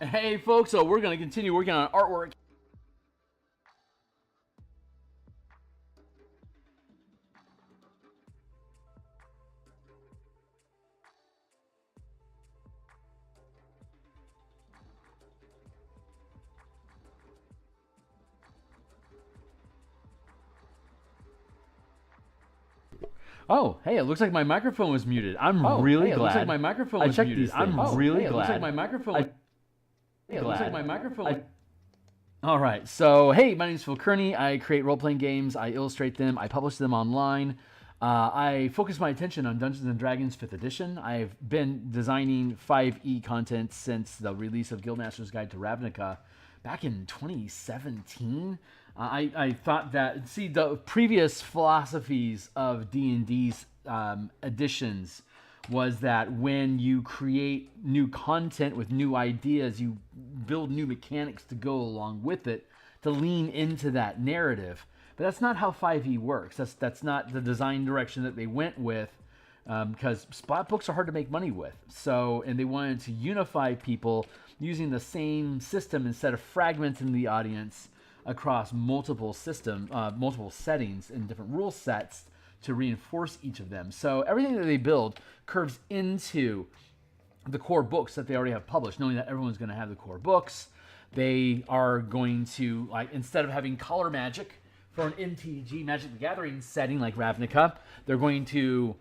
Hey folks, so we're going to continue working on artwork. Oh, hey, it looks like my microphone was muted. I'm really glad. It looks like my microphone was muted. I'm really glad. It looks like my microphone. It looks like my microphone. All right, so hey, my name is Theurgy. I create role-playing games. I illustrate them. I publish them online. I focus my attention on Dungeons and Dragons 5th edition. I've been designing 5e content since the release of Guildmaster's Guide to Ravnica back in 2017. I thought that, see, the previous philosophies of D&D's editions was that when you create new content with new ideas, you build new mechanics to go along with it to lean into that narrative. But that's not how 5e works. That's not the design direction that they went with, because spot books are hard to make money with. So, and they wanted to unify people using the same system instead of fragmenting the audience across multiple settings and different rule sets to reinforce each of them. So everything that they build curves into the core books that they already have published, knowing that everyone's going to have the core books. They are going to, like, instead of having color magic for an MTG Magic the Gathering setting like Ravnica, they're going to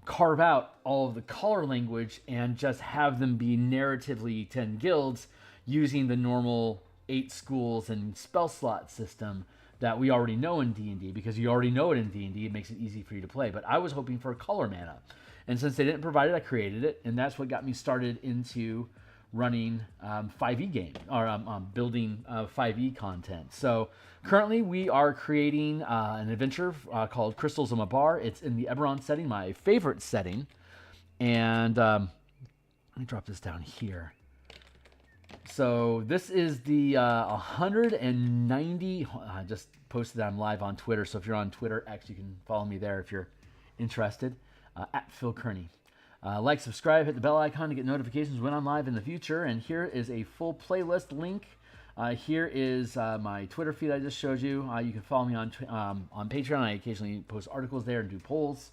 carve out all of the color language and just have them be narratively 10 guilds using the normal 8 schools and spell slot system that we already know in D&D, because you already know it in D&D. It makes it easy for you to play. But I was hoping for color mana. And since they didn't provide it, I created it. And that's what got me started into running 5e game, or building 5e content. So currently we are creating an adventure called Crystals of Mabar. It's in the Eberron setting, my favorite setting. And let me drop this down here. So this is the 190, I just posted that I'm live on Twitter. So if you're on Twitter X, you can follow me there if you're interested, at Theurgy. Like, subscribe, hit the bell icon to get notifications when I'm live in the future. And here is a full playlist link. Here is my Twitter feed I just showed you. You can follow me on Patreon. I occasionally post articles there and do polls.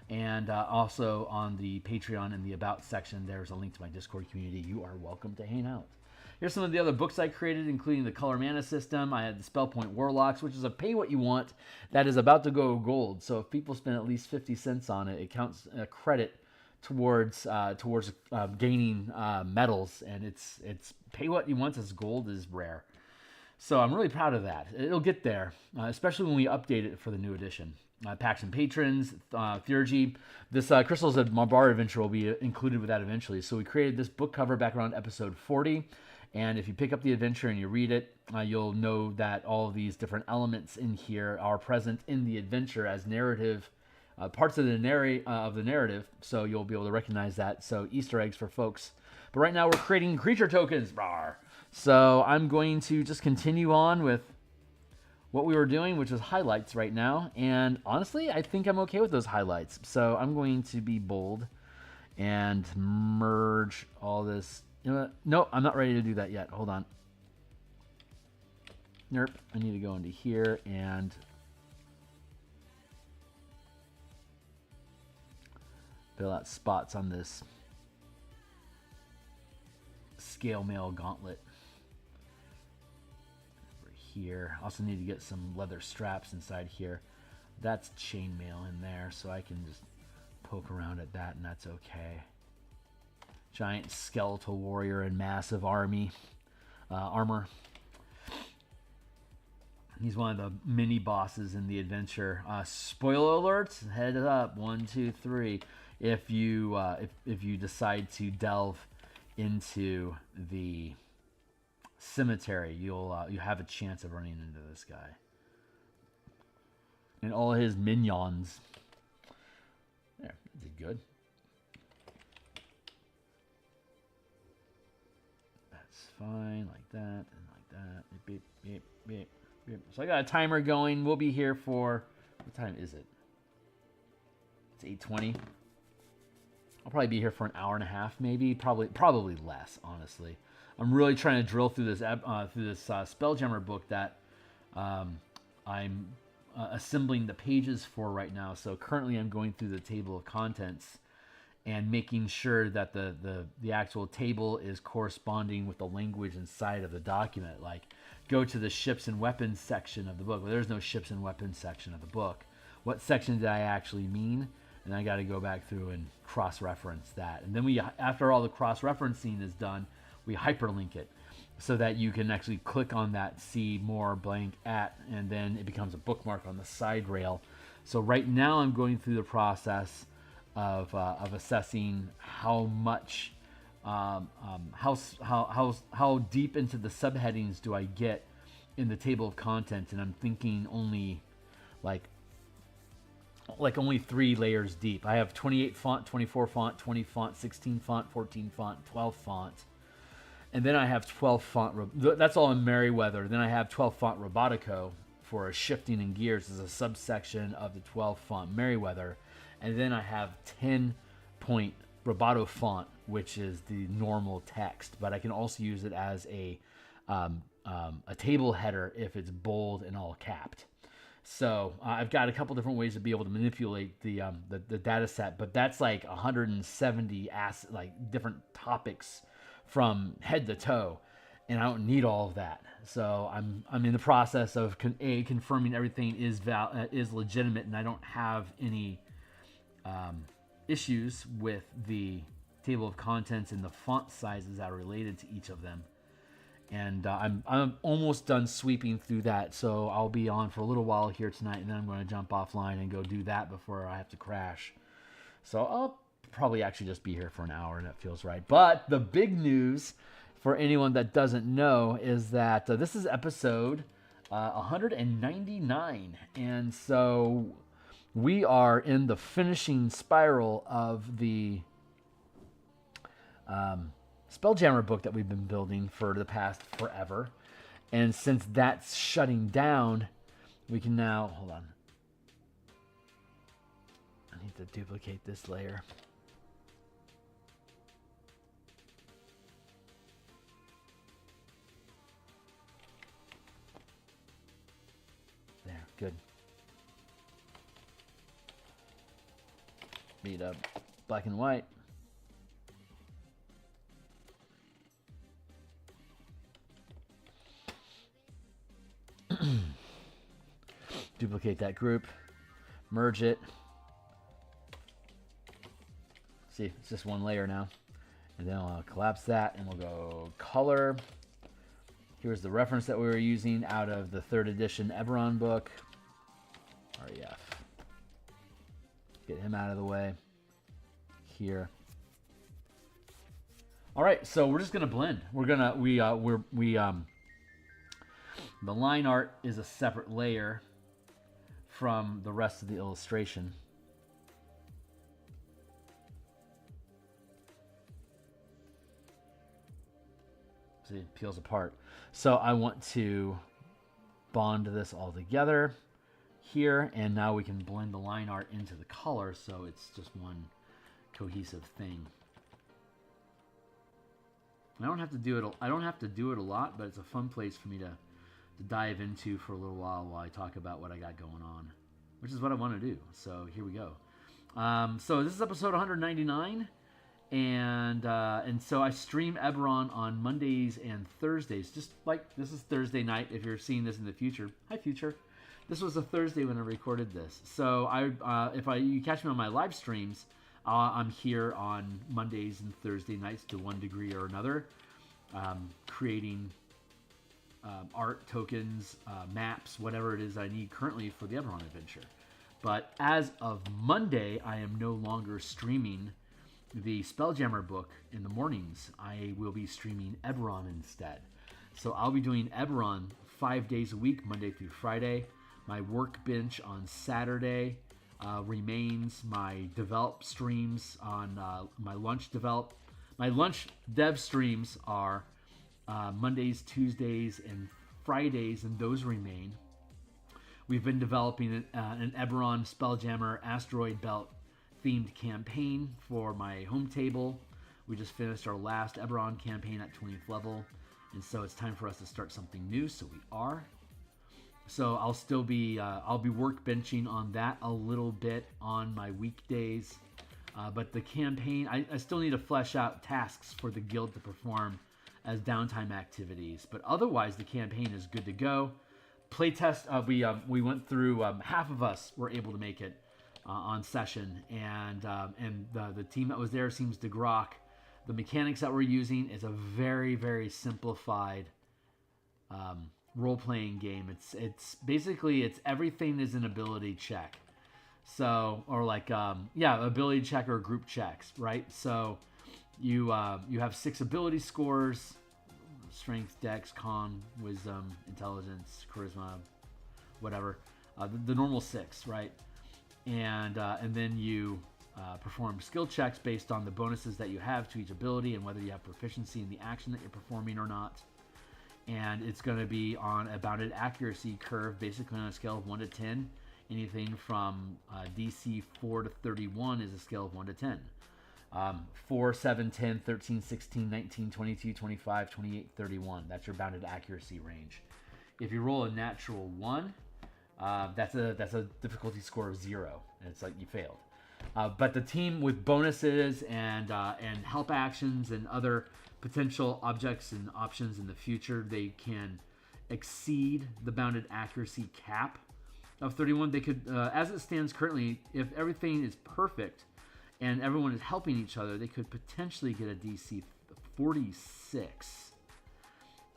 And also on the Patreon in the About section, there's a link to my Discord community. You are welcome to hang out. Here's some of the other books I created, including the Color Mana system. I had the spell Point Warlocks, which is a pay what you want that is about to go gold. So if people spend at least 50 cents on it, it counts credit towards gaining medals, and it's pay what you want as gold is rare. So I'm really proud of that. It'll get there, especially when we update it for the new edition. Pacts and patrons, Theurgy. This Crystals of Mabar adventure will be included with that eventually. So we created this book cover back around episode 40. And if you pick up the adventure and you read it, you'll know that all of these different elements in here are present in the adventure as narrative, parts of the narrative. So you'll be able to recognize that. So Easter eggs for folks. But right now we're creating creature tokens. Rawr. So I'm going to just continue on with what we were doing, which is highlights right now. And honestly, I think I'm okay with those highlights. So I'm going to be bold and merge all this. You know what? No, I'm not ready to do that yet. Hold on. Nerp. I need to go into here and fill out spots on this scale mail gauntlet. Over here. Also need to get some leather straps inside here. That's chainmail in there, so I can just poke around at that, and that's okay. Giant skeletal warrior and massive armor. He's one of the mini bosses in the adventure. Spoiler alerts, head up, 1, 2, 3. If you decide to delve into the cemetery, you have a chance of running into this guy and all his minions. There, did good. Fine, like that, and like that. Beep, beep, beep, beep. So I got a timer going. We'll be here for, what time is it? It's 8:20. I'll probably be here for an hour and a half, maybe. Probably less, honestly. I'm really trying to drill through this spelljammer book that I'm assembling the pages for right now. So currently I'm going through the table of contents and making sure that the actual table is corresponding with the language inside of the document. Like, go to the ships and weapons section of the book. Well, there's no ships and weapons section of the book. What section did I actually mean? And I got to go back through and cross-reference that. And then after all the cross-referencing is done, we hyperlink it so that you can actually click on that see more blank at, and then it becomes a bookmark on the side rail. So right now I'm going through the process of assessing how much, how deep into the subheadings do I get in the table of contents, and I'm thinking only like only 3 layers deep. I have 28 font, 24 font, 20 font, 16 font, 14 font, 12 font. And then I have 12 font, that's all in Merriweather. Then I have 12 font Robotico for a shifting in gears as a subsection of the 12 font Merriweather. And then I have 10 point Roboto font, which is the normal text. But I can also use it as a table header if it's bold and all capped. So I've got a couple different ways to be able to manipulate the data set, but that's like 170 different topics from head to toe, and I don't need all of that. So I'm in the process of confirming everything is legitimate, and I don't have any issues with the table of contents and the font sizes that are related to each of them. And I'm almost done sweeping through that, so I'll be on for a little while here tonight, and then I'm going to jump offline and go do that before I have to crash. So I'll probably actually just be here for an hour, and that feels right. But the big news for anyone that doesn't know is that this is episode 199, and so we are in the finishing spiral of the Spelljammer book that we've been building for the past forever. And since that's shutting down, we can now, hold on. I need to duplicate this layer. There, good. Meet up black and white. Duplicate that group, merge it. See, it's just one layer now. And then I'll collapse that, and we'll go color. Here's the reference that we were using out of the 3rd edition Eberron book. REF. Get him out of the way. Here. All right, so we're just gonna blend. The line art is a separate layer from the rest of the illustration. See, it peels apart. So I want to bond this all together here, and now we can blend the line art into the color so it's just one cohesive thing. I don't have to do it a lot, but it's a fun place for me to dive into for a little while I talk about what I got going on, which is what I want to do. So here we go. So this is episode 199, and so I stream Eberron on Mondays and Thursdays. Just like this is Thursday night. If you're seeing this in the future, hi future. This was a Thursday when I recorded this. So you catch me on my live streams, I'm here on Mondays and Thursday nights to one degree or another, creating art, tokens, maps, whatever it is I need currently for the Eberron adventure. But as of Monday, I am no longer streaming the Spelljammer book in the mornings. I will be streaming Eberron instead. So I'll be doing Eberron 5 days a week, Monday through Friday. My workbench on Saturday remains. My develop streams on my lunch dev streams are Mondays, Tuesdays, and Fridays, and those remain. We've been developing an Eberron Spelljammer Asteroid Belt themed campaign for my home table. We just finished our last Eberron campaign at 20th level, and so it's time for us to start something new, so we are. So I'll still be workbenching on that a little bit on my weekdays, but the campaign, I still need to flesh out tasks for the guild to perform as downtime activities, but otherwise the campaign is good to go. Playtest, we went through, half of us were able to make it on session, and the team that was there seems to grok. The mechanics that we're using is a very, very simplified role-playing game. It's basically everything is an ability check. So, or like ability check or group checks, right? So you have 6 ability scores: strength, dex, con, wisdom, intelligence, charisma, whatever. The normal 6, right? And then you perform skill checks based on the bonuses that you have to each ability and whether you have proficiency in the action that you're performing or not. And it's going to be on a bounded accuracy curve, basically on a scale of 1 to 10. Anything from DC 4 to 31 is a scale of 1 to 10. 4, 7, 10, 13, 16, 19, 22, 25, 28, 31. That's your bounded accuracy range. If you roll a natural 1, that's a difficulty score of 0. It's like you failed. But the team with bonuses and help actions and other potential objects and options in the future, they can exceed the bounded accuracy cap of 31. They could, as it stands currently, if everything is perfect and everyone is helping each other, they could potentially get a DC 46.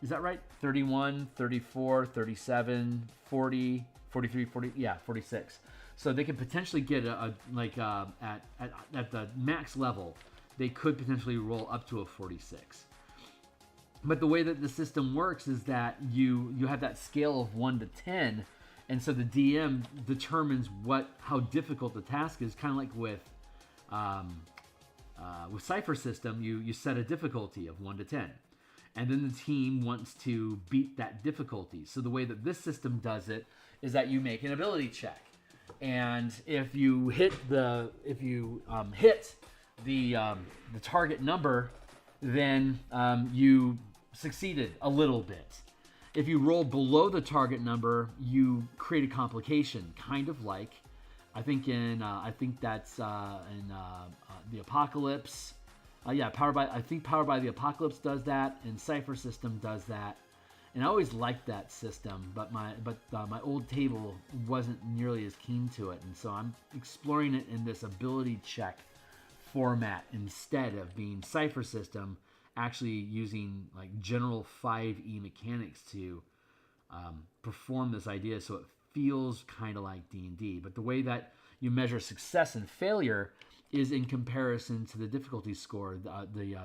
Is that right? 31, 34, 37, 40, 43, 40, yeah, 46. So they could potentially get at the max level, they could potentially roll up to a 46. But the way that the system works is that you have that scale of 1 to 10, and so the DM determines how difficult the task is, kind of like with Cypher System. You set a difficulty of 1 to 10, and then the team wants to beat that difficulty. So the way that this system does it is that you make an ability check. And if you hit the target number, then you succeeded a little bit. If you roll below the target number, you create a complication, kind of like I think that's in the Apocalypse. Powered by the Apocalypse does that, and Cypher System does that. And I always liked that system, but my old table wasn't nearly as keen to it, and so I'm exploring it in this ability check format instead of being Cypher System, actually using like general 5e mechanics to perform this idea, so it feels kind of like D&D. But the way that you measure success and failure is in comparison to the difficulty score, the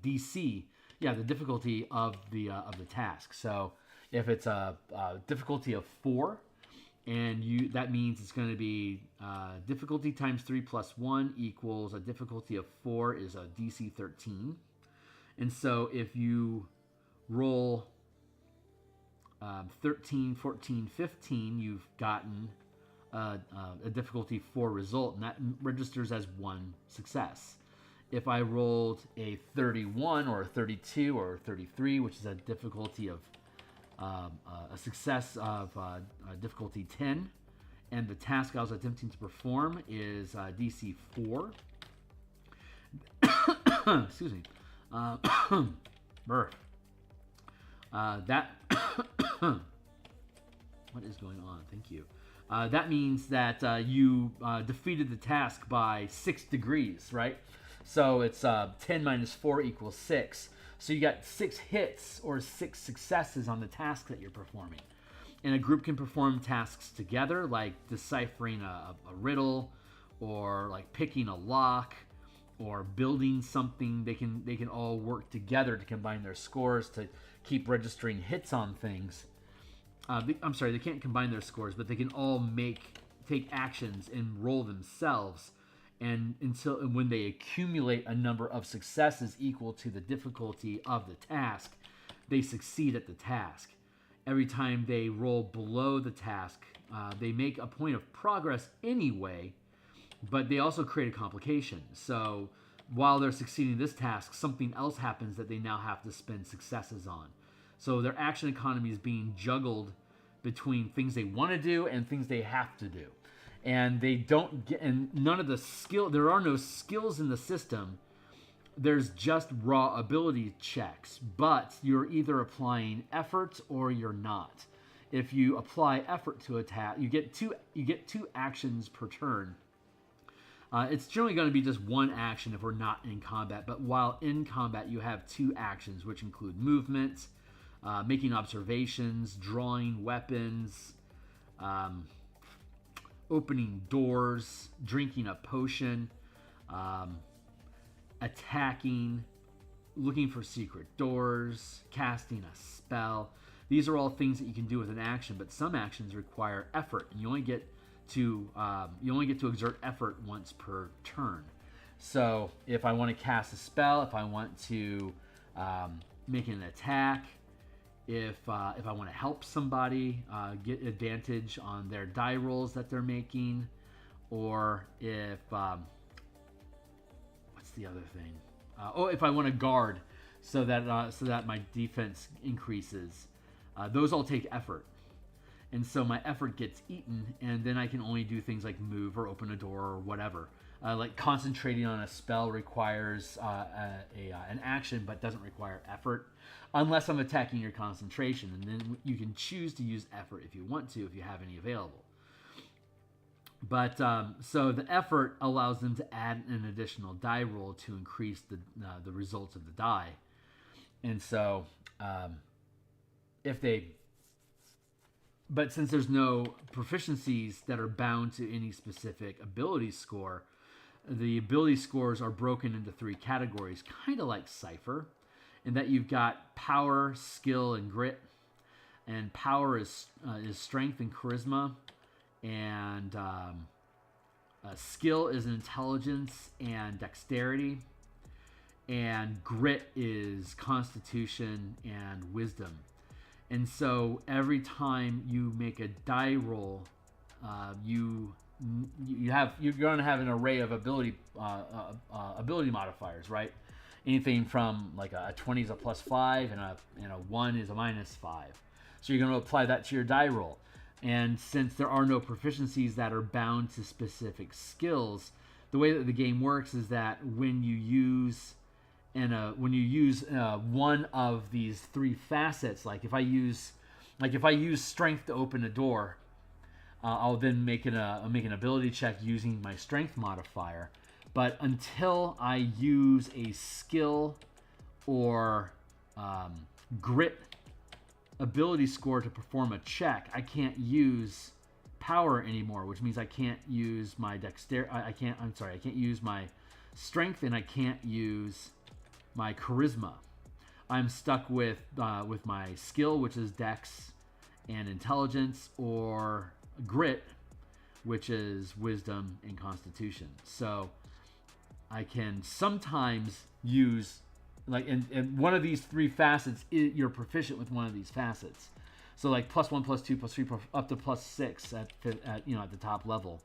DC. Yeah, the difficulty of the task. So if it's a difficulty of 4, and that means it's going to be difficulty times 3 plus 1 equals a difficulty of 4 is a DC 13. And so if you roll 13, 14, 15, you've gotten a difficulty 4 result, and that registers as 1 success. If I rolled a 31 or a 32 or a 33, which is a difficulty of a success of difficulty 10, and the task I was attempting to perform is DC 4. Excuse me. What is going on? Thank you. That means that you defeated the task by 6 degrees, right? So it's 10 minus 4 equals 6. So you got 6 hits or 6 successes on the task that you're performing. And a group can perform tasks together, like deciphering a riddle, or like picking a lock, or building something. They can all work together to combine their scores to keep registering hits on things. I'm sorry, they can't combine their scores, but they can all take actions and roll themselves. And when they accumulate a number of successes equal to the difficulty of the task, they succeed at the task. Every time they roll below the task, they make a point of progress anyway, but they also create a complication. So while they're succeeding this task, something else happens that they now have to spend successes on. So their action economy is being juggled between things they want to do and things they have to do. And they don't get, and none of the skill, there are no skills in the system. There's just raw ability checks, but you're either applying effort or you're not. If you apply effort to attack, you get two actions per turn. It's generally going to be just one action if we're not in combat, but while in combat, you have two actions, which include movement, making observations, drawing weapons, opening doors, drinking a potion, attacking, looking for secret doors, casting a spell. These are all things that you can do with an action, but some actions require effort, and you only get to exert effort once per turn. So if I want to cast a spell, if I want to make an attack, if I want to help somebody get advantage on their die rolls that they're making, or if what's the other thing? If I want to guard so that my defense increases, those all take effort. And so my effort gets eaten, and then I can only do things like move or open a door or whatever. Like concentrating on a spell requires an action, but doesn't require effort, unless I'm attacking your concentration. And then you can choose to use effort if you want to, if you have any available. But so the effort allows them to add an additional die roll to increase the results of the die. And so but since there's no proficiencies that are bound to any specific ability score, the ability scores are broken into three categories, kind of like Cypher, in that you've got power, skill, and grit. And power is strength and charisma, and skill is intelligence and dexterity, and grit is constitution and wisdom. And so every time you make a die roll, you're going to have an array of ability modifiers, right? Anything from like a 20 is a +5 and a 1 is a -5. So you're going to apply that to your die roll. And since there are no proficiencies that are bound to specific skills, the way that the game works is that when you use one of these three facets, like if I use strength to open a door, I'll then make an ability check using my strength modifier. But until I use a skill or grit ability score to perform a check, I can't use power anymore, which means I can't use my dexterity. I can't use my strength, and I can't use my charisma. I'm stuck with my skill, which is dex and intelligence, or grit, which is wisdom and constitution. So I can sometimes use, like, in one of these three facets, you're proficient with one of these facets. So like +1, +2, +3, up to +6 at the top level,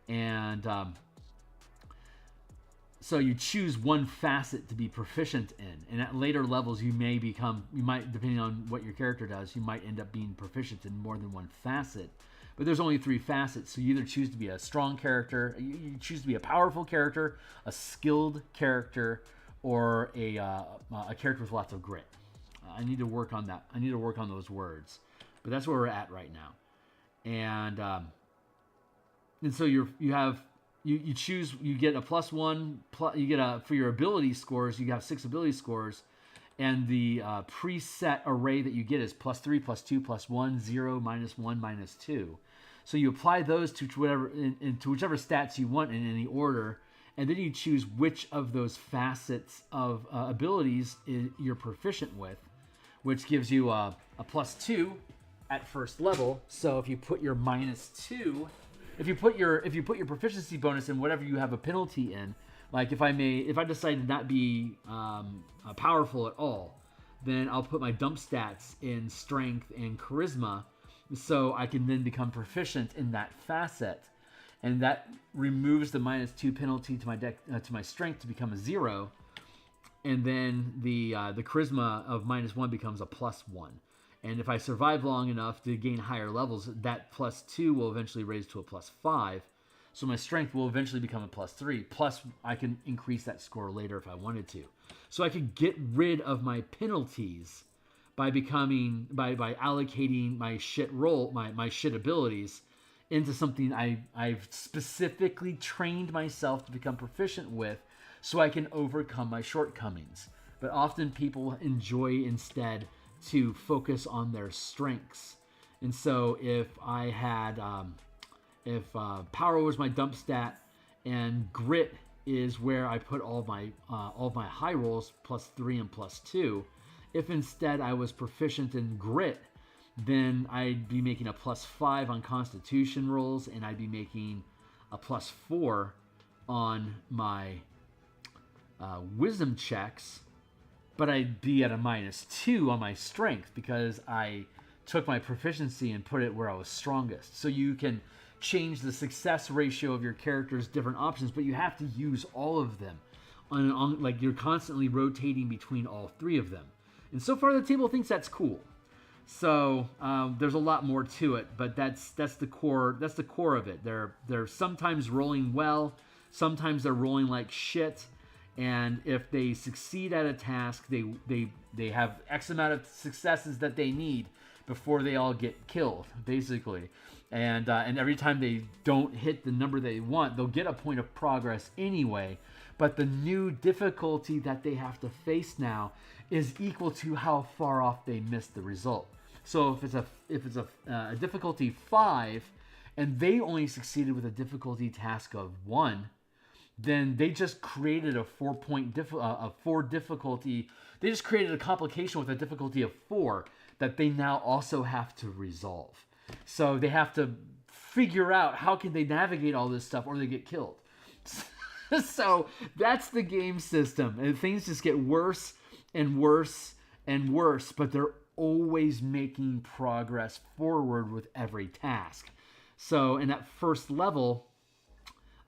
and so you choose one facet to be proficient in, and at later levels you might, depending on what your character does, you might end up being proficient in more than one facet. But there's only three facets, so you either choose to be a strong character, you choose to be a powerful character, a skilled character, or a character with lots of grit. I need to work on that. I need to work on those words, but that's where we're at right now. And so you choose, you get a +1, you get for your ability scores, you have 6 ability scores, and the preset array that you get is +3, +2, +1, 0, -1, -2. So you apply those to whichever stats you want in any order, and then you choose which of those facets of abilities you're proficient with, which gives you a +2 at first level. So if you put your -2, if you put your proficiency bonus in whatever you have a penalty in, like if I decide to not be powerful at all, then I'll put my dump stats in strength and charisma, so I can then become proficient in that facet. and that removes the -2 penalty to my deck to my strength to become a 0, and then the charisma of -1 becomes a +1. And if I survive long enough to gain higher levels, that +2 will eventually raise to a +5. So my strength will eventually become a +3. Plus, I can increase that score later if I wanted to. So I could get rid of my penalties by allocating my shit roll, my shit abilities into something I've specifically trained myself to become proficient with, so I can overcome my shortcomings. But often people enjoy instead to focus on their strengths. And so if I had, power was my dump stat, and grit is where I put all of my high rolls, +3 and +2. If instead I was proficient in grit, then I'd be making a +5 on Constitution rolls, and I'd be making a +4 on my Wisdom checks, but I'd be at a -2 on my Strength because I took my proficiency and put it where I was strongest. So you can change the success ratio of your character's different options, but you have to use all of them. Like you're constantly rotating between all three of them. And so far the table thinks that's cool. So there's a lot more to it, but that's the core. That's the core of it. They're sometimes rolling well, sometimes they're rolling like shit, and if they succeed at a task, they have X amount of successes that they need before they all get killed, basically. And every time they don't hit the number they want, they'll get a point of progress anyway. But the new difficulty that they have to face now is equal to how far off they missed the result. So if it's a difficulty 5, and they only succeeded with a difficulty task of 1, then they just created a 4 difficulty. They just created a complication with a difficulty of 4 that they now also have to resolve. So they have to figure out how can they navigate all this stuff or they get killed. So that's the game system, and things just get worse and worse and worse, but they're always making progress forward with every task. So in that first level,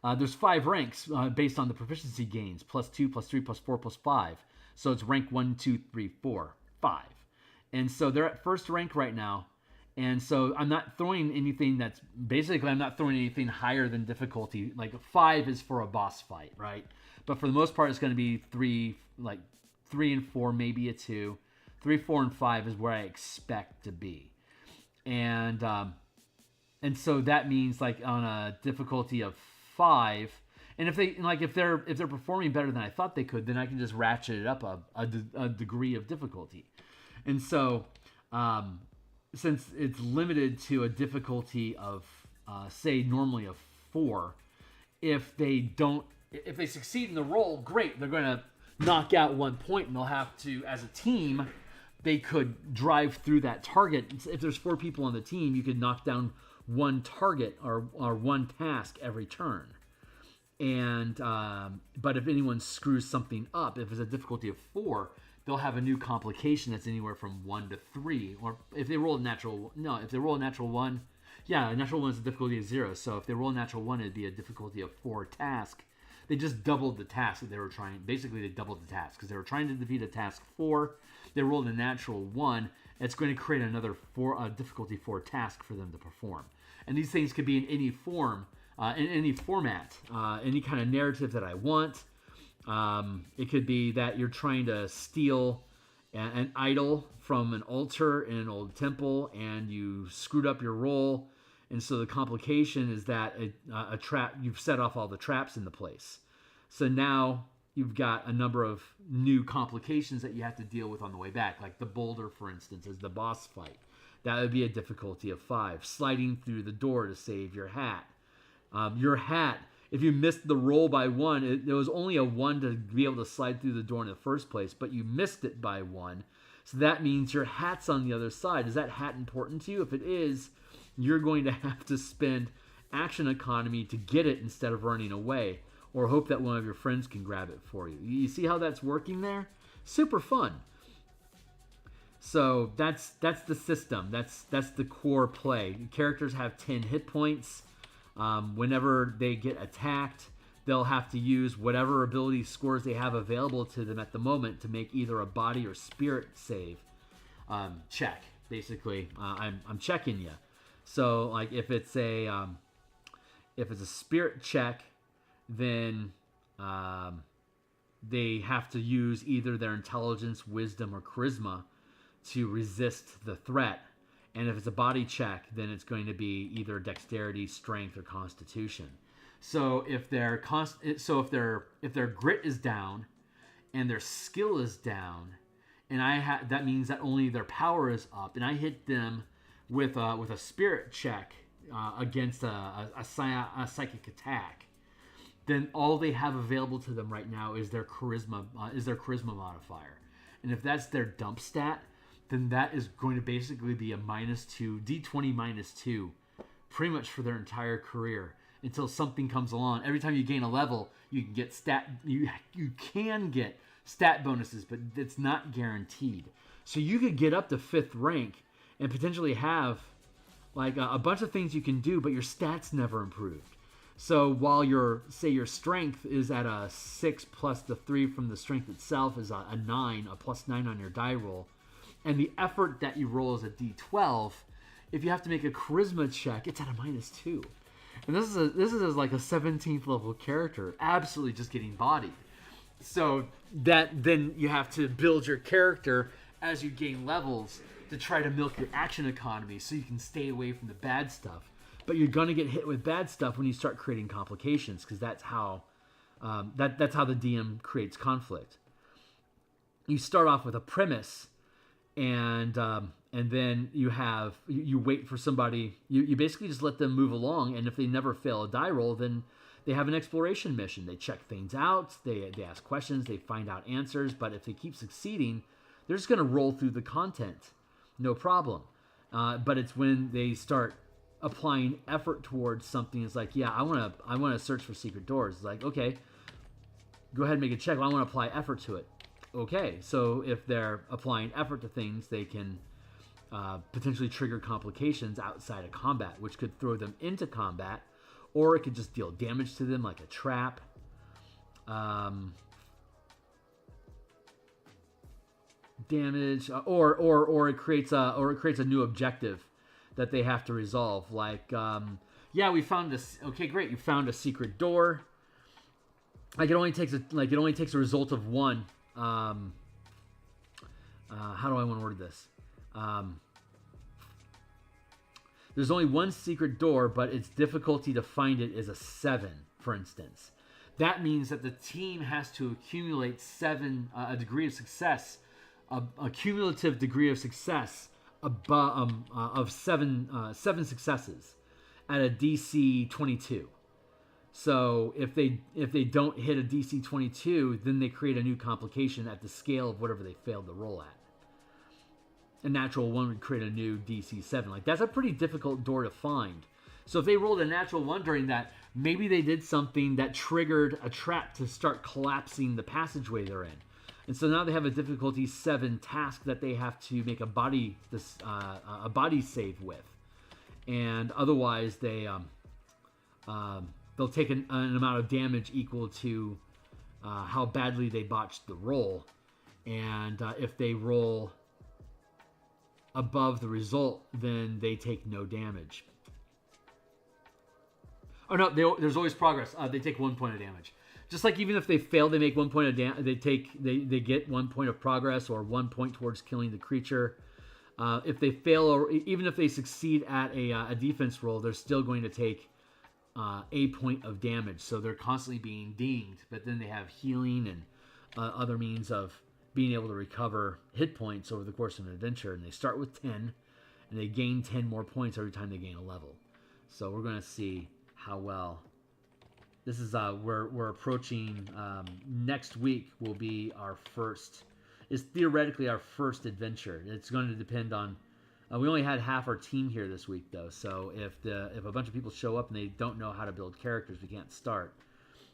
there's 5 ranks based on the proficiency gains: +2, +3, +4, +5. So it's rank 1, 2, 3, 4, 5. And so they're at first rank right now. And so I'm not throwing anything I'm not throwing anything higher than difficulty. Like 5 is for a boss fight, right? But for the most part, it's going to be 3 and 4, maybe a 2. 3, 4, and 5 is where I expect to be. And so that means like on a difficulty of 5, and if they're performing better than I thought they could, then I can just ratchet it up a degree of difficulty. And so since it's limited to a difficulty of say normally a 4, if they succeed in the roll, great, they're going to knock out 1 point, and they'll have to, as a team, they could drive through that target. If there's 4 people on the team, you could knock down 1 target or 1 task every turn. And but if anyone screws something up, if it's a difficulty of 4, they'll have a new complication that's anywhere from 1 to 3. Or if they roll a natural 1, a natural 1 is a difficulty of 0. So if they roll a natural 1, it'd be a difficulty of 4 task. They just doubled the task that they were trying. Basically, they doubled the task because they were trying to defeat a task 4. They rolled a natural 1. It's going to create another difficulty 4 task for them to perform. And these things could be in any form, in any format, any kind of narrative that I want. It could be that you're trying to steal an idol from an altar in an old temple, and you screwed up your roll. And so the complication is that a trap, you've set off all the traps in the place. So now you've got a number of new complications that you have to deal with on the way back. Like the boulder, for instance, is the boss fight. That would be a difficulty of 5. Sliding through the door to save your hat. Your hat, if you missed the roll by 1, there was only a 1 to be able to slide through the door in the first place, but you missed it by 1. So that means your hat's on the other side. Is that hat important to you? If it is, you're going to have to spend action economy to get it instead of running away, or hope that one of your friends can grab it for you. You see how that's working there? Super fun. So that's the system. That's the core play. Characters have 10 hit points. Whenever they get attacked, they'll have to use whatever ability scores they have available to them at the moment to make either a body or spirit save check. Basically, I'm checking you. So like if it's a spirit check, then they have to use either their intelligence, wisdom, or charisma to resist the threat. And if it's a body check, then it's going to be either dexterity, strength, or constitution. So if their grit is down and their skill is down, and that means that only their power is up, and I hit them with a spirit check against a psychic attack, then all they have available to them right now is their charisma modifier. And if that's their dump stat, then that is going to basically be a -2, D20 -2, pretty much for their entire career until something comes along. Every time you gain a level, you can get stat bonuses, but it's not guaranteed. So you could get up to 5th rank and potentially have like a bunch of things you can do, but your stats never improved. So while your strength is at a 6 plus the 3 from the strength itself is a 9, a +9 on your die roll, and the effort that you roll is a D12, if you have to make a charisma check, it's at a -2. And this is like a 17th level character, absolutely just getting bodied. So that then you have to build your character as you gain levels to try to milk your action economy so you can stay away from the bad stuff. But you're going to get hit with bad stuff when you start creating complications, because that's how that's how the DM creates conflict. You start off with a premise, and then you wait for somebody. You basically just let them move along, and if they never fail a die roll, then they have an exploration mission. They check things out, they ask questions, they find out answers. But if they keep succeeding, they're just going to roll through the content, no problem. But it's when they start applying effort towards something. It's like, yeah, I want to search for secret doors. It's like, okay, go ahead and make a check. Well, I want to apply effort to it. Okay, so if they're applying effort to things, they can potentially trigger complications outside of combat, which could throw them into combat, or it could just deal damage to them like a trap. Damage, or it creates a new objective that they have to resolve. Like, yeah, we found this. Okay, great, you found a secret door. Like it only takes a result of 1. How do I want to word this? There's only 1 secret door, but its difficulty to find it is a 7, for instance. That means that the team has to accumulate a degree of success, a cumulative degree of success of 7 successes at a DC 22. So if they don't hit a DC 22, then they create a new complication at the scale of whatever they failed to roll at. A natural 1 would create a new DC 7. Like, that's a pretty difficult door to find. So if they rolled a natural 1 during that, maybe they did something that triggered a trap to start collapsing the passageway they're in. And so now they have a difficulty 7 task that they have to make a body save with. And otherwise they'll take an amount of damage equal to how badly they botched the roll. And if they roll above the result, then they take no damage. Oh no, there's always progress. They take 1 point of damage. Just like even if they fail, they make 1 point of damage. They get 1 point of progress or 1 point towards killing the creature. If they fail, or even if they succeed at a defense roll, they're still going to take a point of damage. So they're constantly being dinged. But then they have healing and other means of being able to recover hit points over the course of an adventure. And they start with 10, and they gain 10 more points every time they gain a level. So we're going to see how well. This is we're approaching next week will be our first. Is theoretically our first adventure. It's going to depend on. We only had half our team here this week though, so if a bunch of people show up and they don't know how to build characters, we can't start.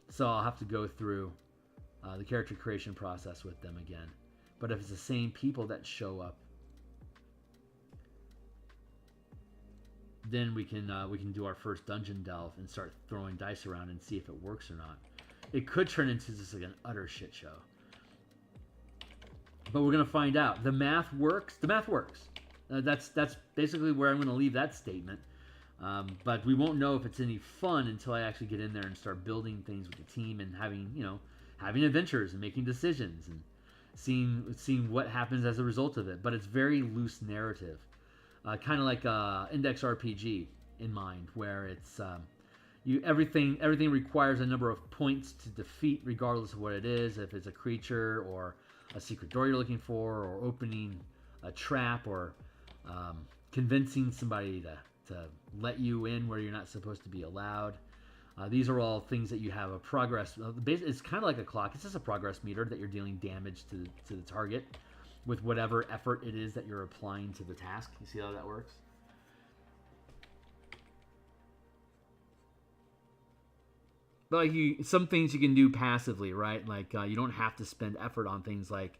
So I'll have to go through the character creation process with them again. But if it's the same people that show up, then we can do our first dungeon delve and start throwing dice around and see if it works or not. It could turn into just like an utter shit show. But we're going to find out. The math works. The math works. That's basically where I'm going to leave that statement. But we won't know if it's any fun until I actually get in there and start building things with the team and having adventures and making decisions and seeing what happens as a result of it. But it's very loose narrative, kind of like index RPG in mind, where it's everything requires a number of points to defeat, regardless of what it is. If it's a creature or a secret door you're looking for, or opening a trap, or convincing somebody to let you in where you're not supposed to be allowed. These are all things that you have a progress. It's kind of like a clock. It's just a progress meter that you're dealing damage to the target with whatever effort it is that you're applying to the task. You see how that works? But some things you can do passively, right? Like you don't have to spend effort on things like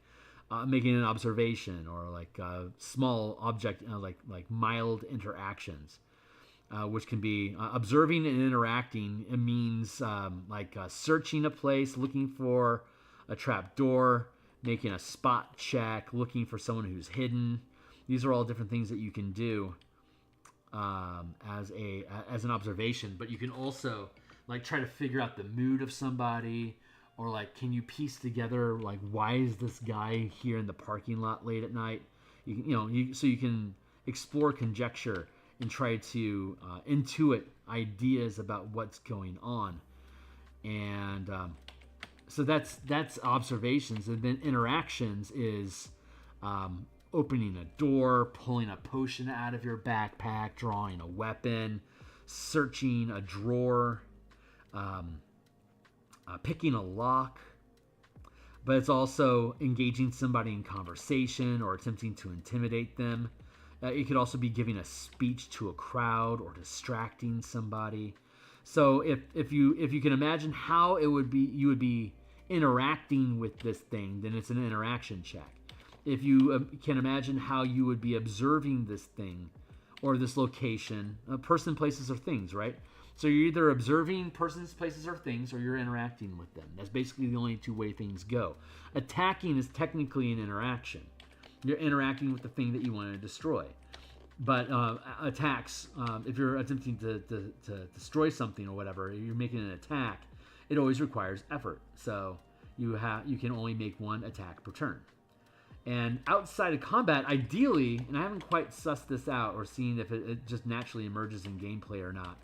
making an observation, or like small object, like mild interactions, which can be observing and interacting. It means searching a place, looking for a trap door, making a spot check, looking for someone who's hidden. These are all different things that you can do as an observation. But you can also like try to figure out the mood of somebody, or like, can you piece together like, why is this guy here in the parking lot late at night? So you can explore conjecture and try to intuit ideas about what's going on. And so that's observations. And then interactions is opening a door, pulling a potion out of your backpack, drawing a weapon, searching a drawer, picking a lock. But it's also engaging somebody in conversation or attempting to intimidate them. It could also be giving a speech to a crowd or distracting somebody. So if you can imagine how you would be interacting with this thing, then it's an interaction check. If you can imagine how you would be observing this thing or this location, person, places, or things, right? So you're either observing persons, places, or things, or you're interacting with them. That's basically the only two way things go. Attacking is technically an interaction. You're interacting with the thing that you want to destroy. But attacks, if you're attempting to destroy something or whatever, you're making an attack, it always requires effort. So you can only make one attack per turn. And outside of combat, ideally, and I haven't quite sussed this out or seen if it just naturally emerges in gameplay or not,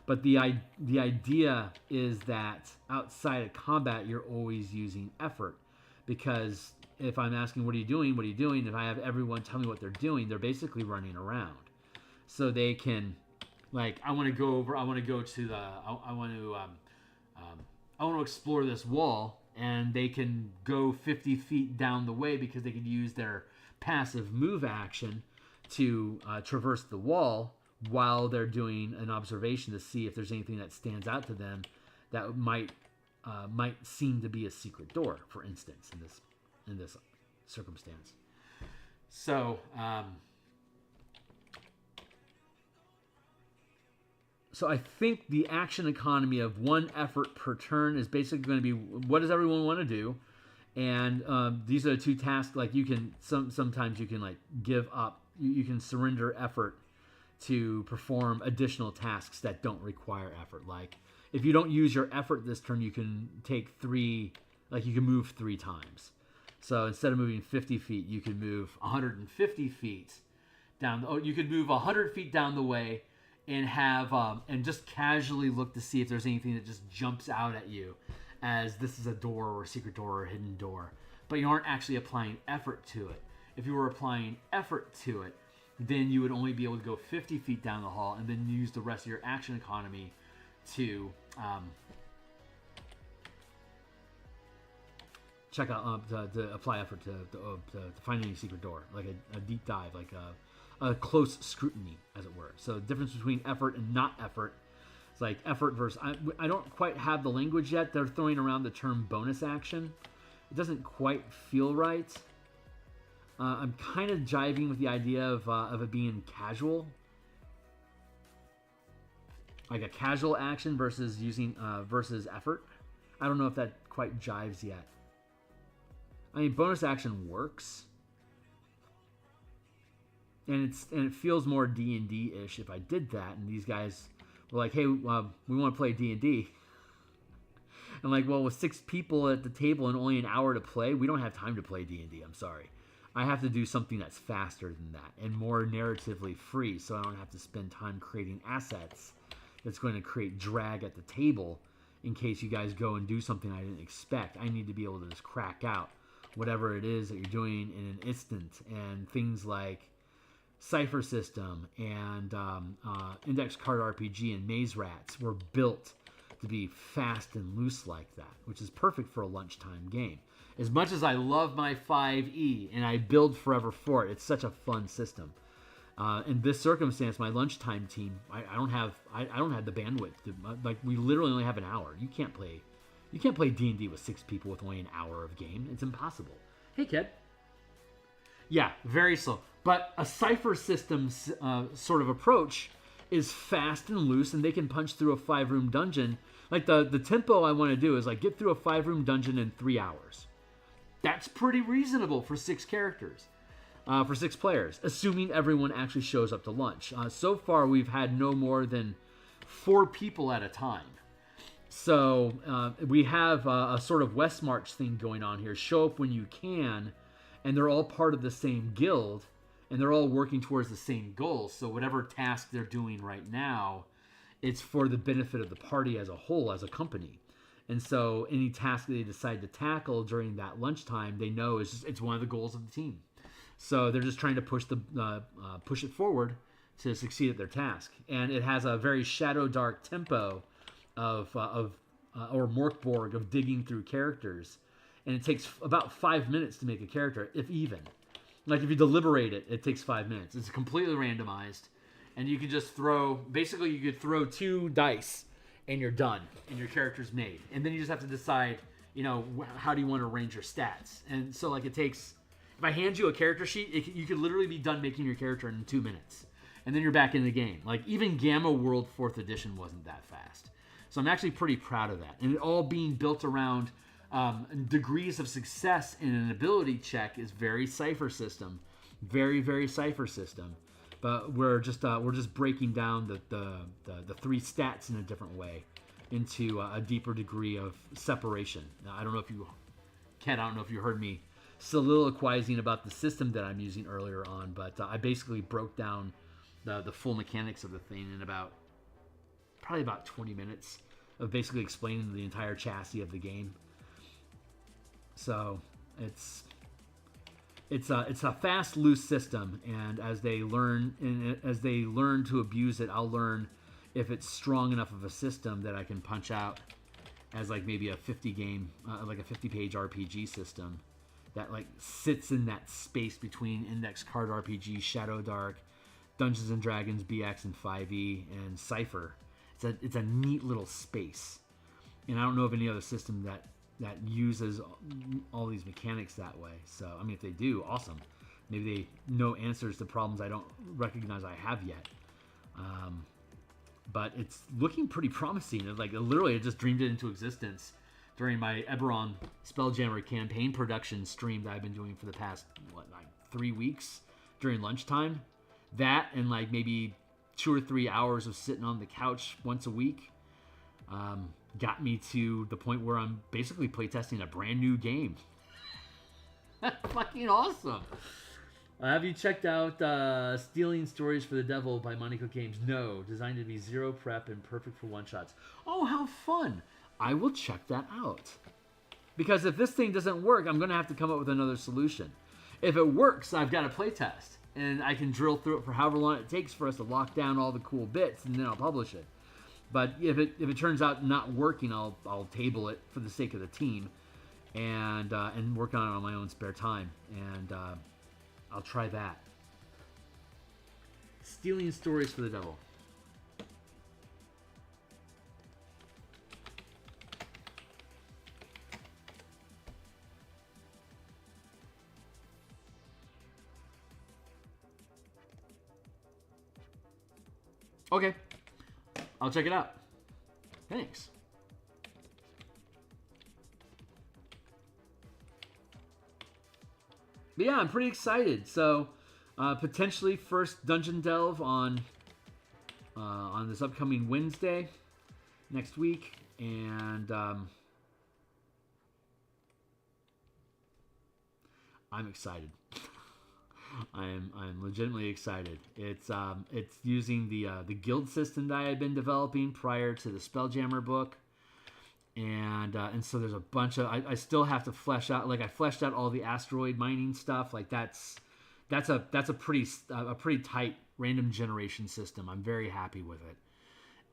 but the idea is that outside of combat, you're always using effort. Because if I'm asking, what are you doing? What are you doing? If I have everyone tell me what they're doing, they're basically running around. So they can, like, I want to explore this wall, and they can go 50 feet down the way because they can use their passive move action to traverse the wall while they're doing an observation to see if there's anything that stands out to them that might seem to be a secret door, for instance, in this circumstance. So I think the action economy of one effort per turn is basically going to be, what does everyone want to do? And these are the two tasks. Like, you can sometimes you can like give up. You can surrender effort to perform additional tasks that don't require effort. Like, if you don't use your effort this turn, you can take you can move 3 times. So instead of moving 50 feet, you can move 150 feet down. You could move 100 feet down the way and have and just casually look to see if there's anything that just jumps out at you as this is a door or a secret door or a hidden door. But you aren't actually applying effort to it. If you were applying effort to it, then you would only be able to go 50 feet down the hall and then use the rest of your action economy to check out, to apply effort to find any secret door, like a deep dive, like a close scrutiny, as it were. So the difference between effort and not effort, it's like effort versus, I don't quite have the language yet. They're throwing around the term bonus action. It doesn't quite feel right. I'm kind of jiving with the idea of it being casual. like a casual action versus using versus effort. I don't know if that quite jives yet. I mean, bonus action works, and it feels more D&D-ish if I did that. And these guys were like, "Hey, we want to play D&D." I'm like, "Well, with 6 people at the table and only an hour to play, we don't have time to play D&D. I'm sorry. I have to do something that's faster than that and more narratively free, so I don't have to spend time creating assets that's going to create drag at the table in case you guys go and do something I didn't expect. I need to be able to just crack out whatever it is that you're doing in an instant." And things like Cipher System and Index Card RPG and Maze Rats were built to be fast and loose like that, which is perfect for a lunchtime game. As much as I love my 5e and I build forever for it, it's such a fun system. In this circumstance, my lunchtime team, I don't have the bandwidth. Like, we literally only have an hour. You can't play D&D with 6 people with only an hour of game. It's impossible. Hey, kid. Yeah, very slow. But a Cipher System sort of approach is fast and loose, and they can punch through a 5-room dungeon. Like, the tempo I want to do is like get through a 5-room dungeon in 3 hours. That's pretty reasonable for 6 characters, for 6 players, assuming everyone actually shows up to lunch. So far, we've had no more than 4 people at a time. So we have a sort of West March thing going on here. Show up when you can, and they're all part of the same guild, and they're all working towards the same goal. So whatever task they're doing right now, it's for the benefit of the party as a whole, as a company. And so any task that they decide to tackle during that lunchtime, they know it's one of the goals of the team. So they're just trying to push it forward to succeed at their task. And it has a very shadow dark tempo or Morkborg of digging through characters. And it takes about 5 minutes to make a character, if even. Like, if you deliberate it, it takes 5 minutes. It's completely randomized. And you can just basically you could throw 2 dice and you're done, and your character's made. And then you just have to decide, how do you want to arrange your stats? And so, like, it takes, if I hand you a character sheet, you could literally be done making your character in 2 minutes. And then you're back in the game. Like, even Gamma World 4th Edition wasn't that fast. So I'm actually pretty proud of that. And it all being built around degrees of success in an ability check is very Cipher System. Very, very Cipher System. But we're just breaking down the 3 stats in a different way into a deeper degree of separation. Now, I don't know if you heard me soliloquizing about the system that I'm using earlier on, but I basically broke down the full mechanics of the thing in probably about 20 minutes of basically explaining the entire chassis of the game. So it's a fast, loose system, and as they learn to abuse it, I'll learn if it's strong enough of a system that I can punch out as like maybe a 50-page RPG system that like sits in that space between Index Card RPG, Shadow Dark, Dungeons and Dragons, BX, and 5e, and Cipher. It's a neat little space, and I don't know of any other system that uses all these mechanics that way. So, I mean, if they do, awesome. Maybe they know answers to problems I don't recognize I have yet. But it's looking pretty promising. Like, literally, I just dreamed it into existence during my Eberron Spelljammer campaign production stream that I've been doing for the past, 3 weeks during lunchtime. That and, like, maybe 2 or 3 hours of sitting on the couch once a week got me to the point where I'm basically playtesting a brand new game. That's fucking awesome. Have you checked out Stealing Stories for the Devil by Monaco Games? No. Designed to be 0 prep and perfect for one-shots. Oh, how fun. I will check that out. Because if this thing doesn't work, I'm going to have to come up with another solution. If it works, I've got a playtest. And I can drill through it for however long it takes for us to lock down all the cool bits, and then I'll publish it. But if it turns out not working, I'll table it for the sake of the team, and work on it on my own spare time, and I'll try that. Stealing Stories for the Devil. Okay. I'll check it out. Thanks. But yeah, I'm pretty excited. So, potentially first Dungeon Delve on this upcoming Wednesday next week, and I'm excited. I'm legitimately excited. It's using the guild system that I had been developing prior to the Spelljammer book. And so there's a bunch of I still have to flesh out, like I fleshed out all the asteroid mining stuff. Like that's a pretty tight random generation system. I'm very happy with it,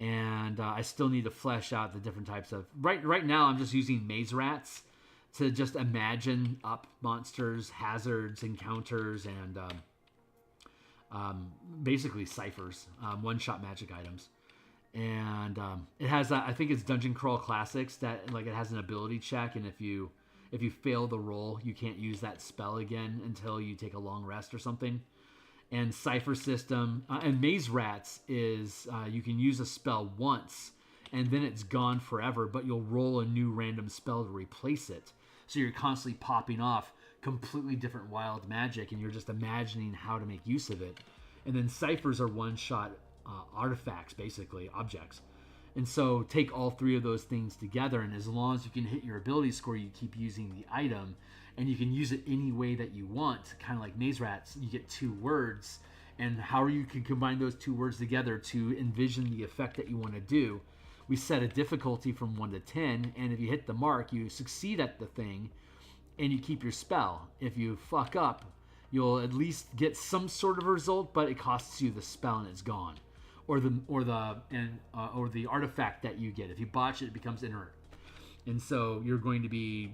and I still need to flesh out the different types of right now. I'm just using maze rats to just imagine up monsters, hazards, encounters, and basically ciphers, one-shot magic items. And it has I think it's Dungeon Crawl Classics that like it has an ability check, and if you fail the roll, you can't use that spell again until you take a long rest or something. And Cipher System and Maze Rats is you can use a spell once and then it's gone forever, but you'll roll a new random spell to replace it. So you're constantly popping off completely different wild magic, and you're just imagining how to make use of it. And then ciphers are one-shot artifacts, basically objects, and so take all three of those things together, and as long as you can hit your ability score, you keep using the item, and you can use it any way that you want. Kind of like Maze Rats, you get 2 words, and how you can combine those 2 words together to envision the effect that you want to do. We set a difficulty from 1 to 10, and if you hit the mark, you succeed at the thing, and you keep your spell. If you fuck up, you'll at least get some sort of result, but it costs you the spell and it's gone. Or the artifact that you get. If you botch it, it becomes inert. And so you're going to be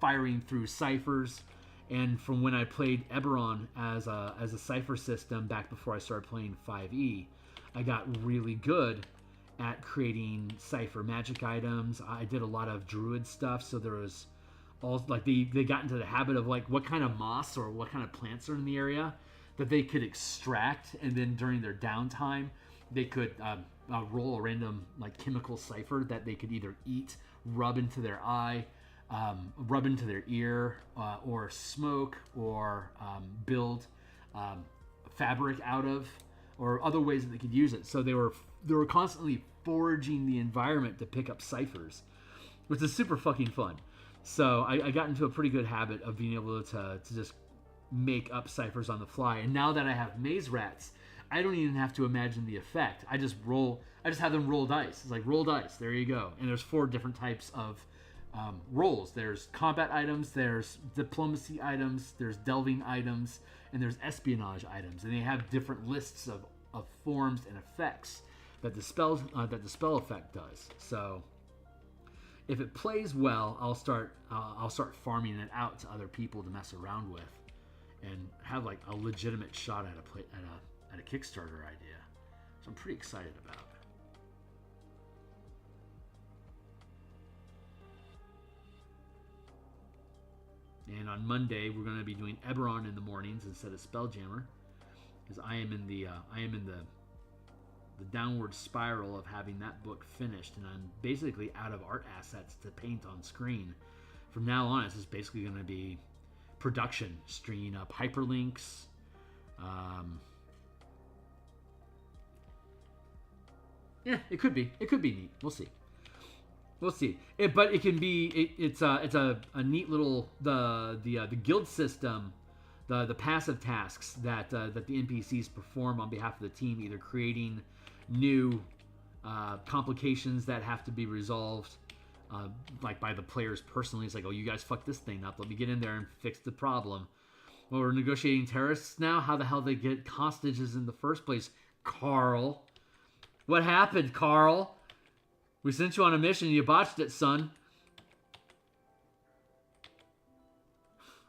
firing through ciphers. And from when I played Eberron as a cipher system back before I started playing 5e, I got really good at creating cipher magic items. I did a lot of druid stuff, so there was all like they got into the habit of like what kind of moss or what kind of plants are in the area that they could extract, and then during their downtime, they could roll a random like chemical cipher that they could either eat, rub into their eye, rub into their ear, or smoke, or build fabric out of, or other ways that they could use it. So they were constantly foraging the environment to pick up ciphers, which is super fucking fun. So I got into a pretty good habit of being able to just make up ciphers on the fly. And now that I have Maze Rats, I don't even have to imagine the effect. I just have them roll dice. It's like roll dice. There you go. And there's 4 different types of rolls. There's combat items, there's diplomacy items, there's delving items, and there's espionage items. And they have different lists of forms and effects that the spell effect does. So if it plays well, I'll start farming it out to other people to mess around with, and have like a legitimate shot at a Kickstarter idea. So I'm pretty excited about it. And on Monday we're going to be doing Eberron in the mornings instead of Spelljammer, because I am in the downward spiral of having that book finished, and I'm basically out of art assets to paint on screen. From now on, it's just basically going to be production, stringing up hyperlinks. Yeah, it could be neat. We'll see. But it can be. It's a neat little the guild system, the passive tasks that the NPCs perform on behalf of the team, either creating new complications that have to be resolved, like by the players personally. It's like, oh, you guys fucked this thing up. Let me get in there and fix the problem. Well, we're negotiating terrorists now. How the hell they get hostages in the first place? Carl. What happened, Carl? We sent you on a mission. You botched it, son.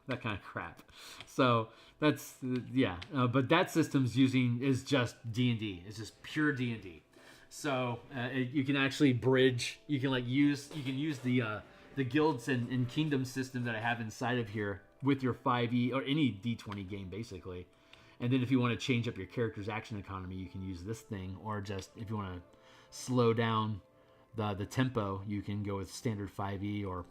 That kind of crap. So that's yeah. But that system's is just D&D. It's just pure D&D. So you can actually bridge. You can use the guilds and kingdom system that I have inside of here with your 5e or any D20 game basically. And then if you want to change up your character's action economy, you can use this thing, or just if you want to slow down the tempo, you can go with standard 5e or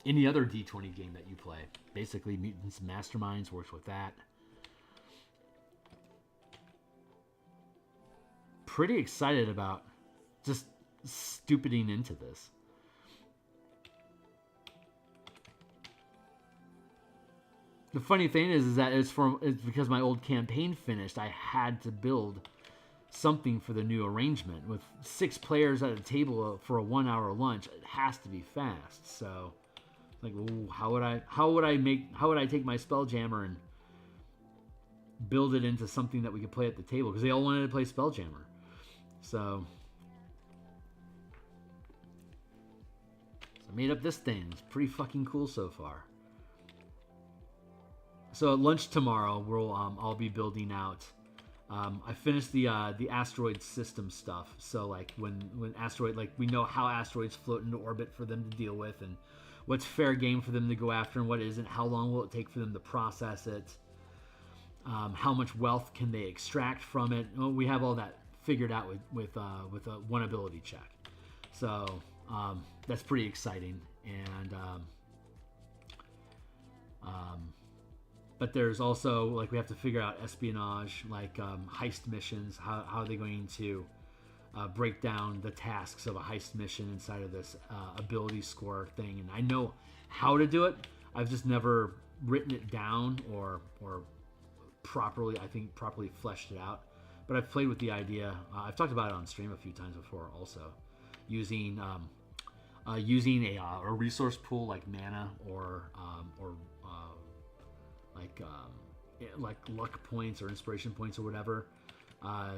any other D20 game that you play. Basically, Mutants and Masterminds works with that. Pretty excited about just stupiding into this. The funny thing is that it's because my old campaign finished. I had to build something for the new arrangement. With 6 players at a table for a 1-hour lunch, it has to be fast. So, like, ooh, how would I take my spelljammer and build it into something that we could play at the table? Because they all wanted to play spelljammer. So I made up this thing. It's pretty fucking cool so far. So at lunch tomorrow, I'll be building out. I finished the asteroid system stuff. So like when asteroid, like we know how asteroids float into orbit for them to deal with, and what's fair game for them to go after and what isn't. How long will it take for them to process it? How much wealth can they extract from it? Well, we have all that figured out with a one ability check. So that's pretty exciting. And but there's also, like, we have to figure out espionage, like heist missions. How are they going to break down the tasks of a heist mission inside of this ability score thing? And I know how to do it. I've just never written it down or properly fleshed it out. But I've played with the idea. I've talked about it on stream a few times before. Also, using a resource pool like mana or like luck points or inspiration points or whatever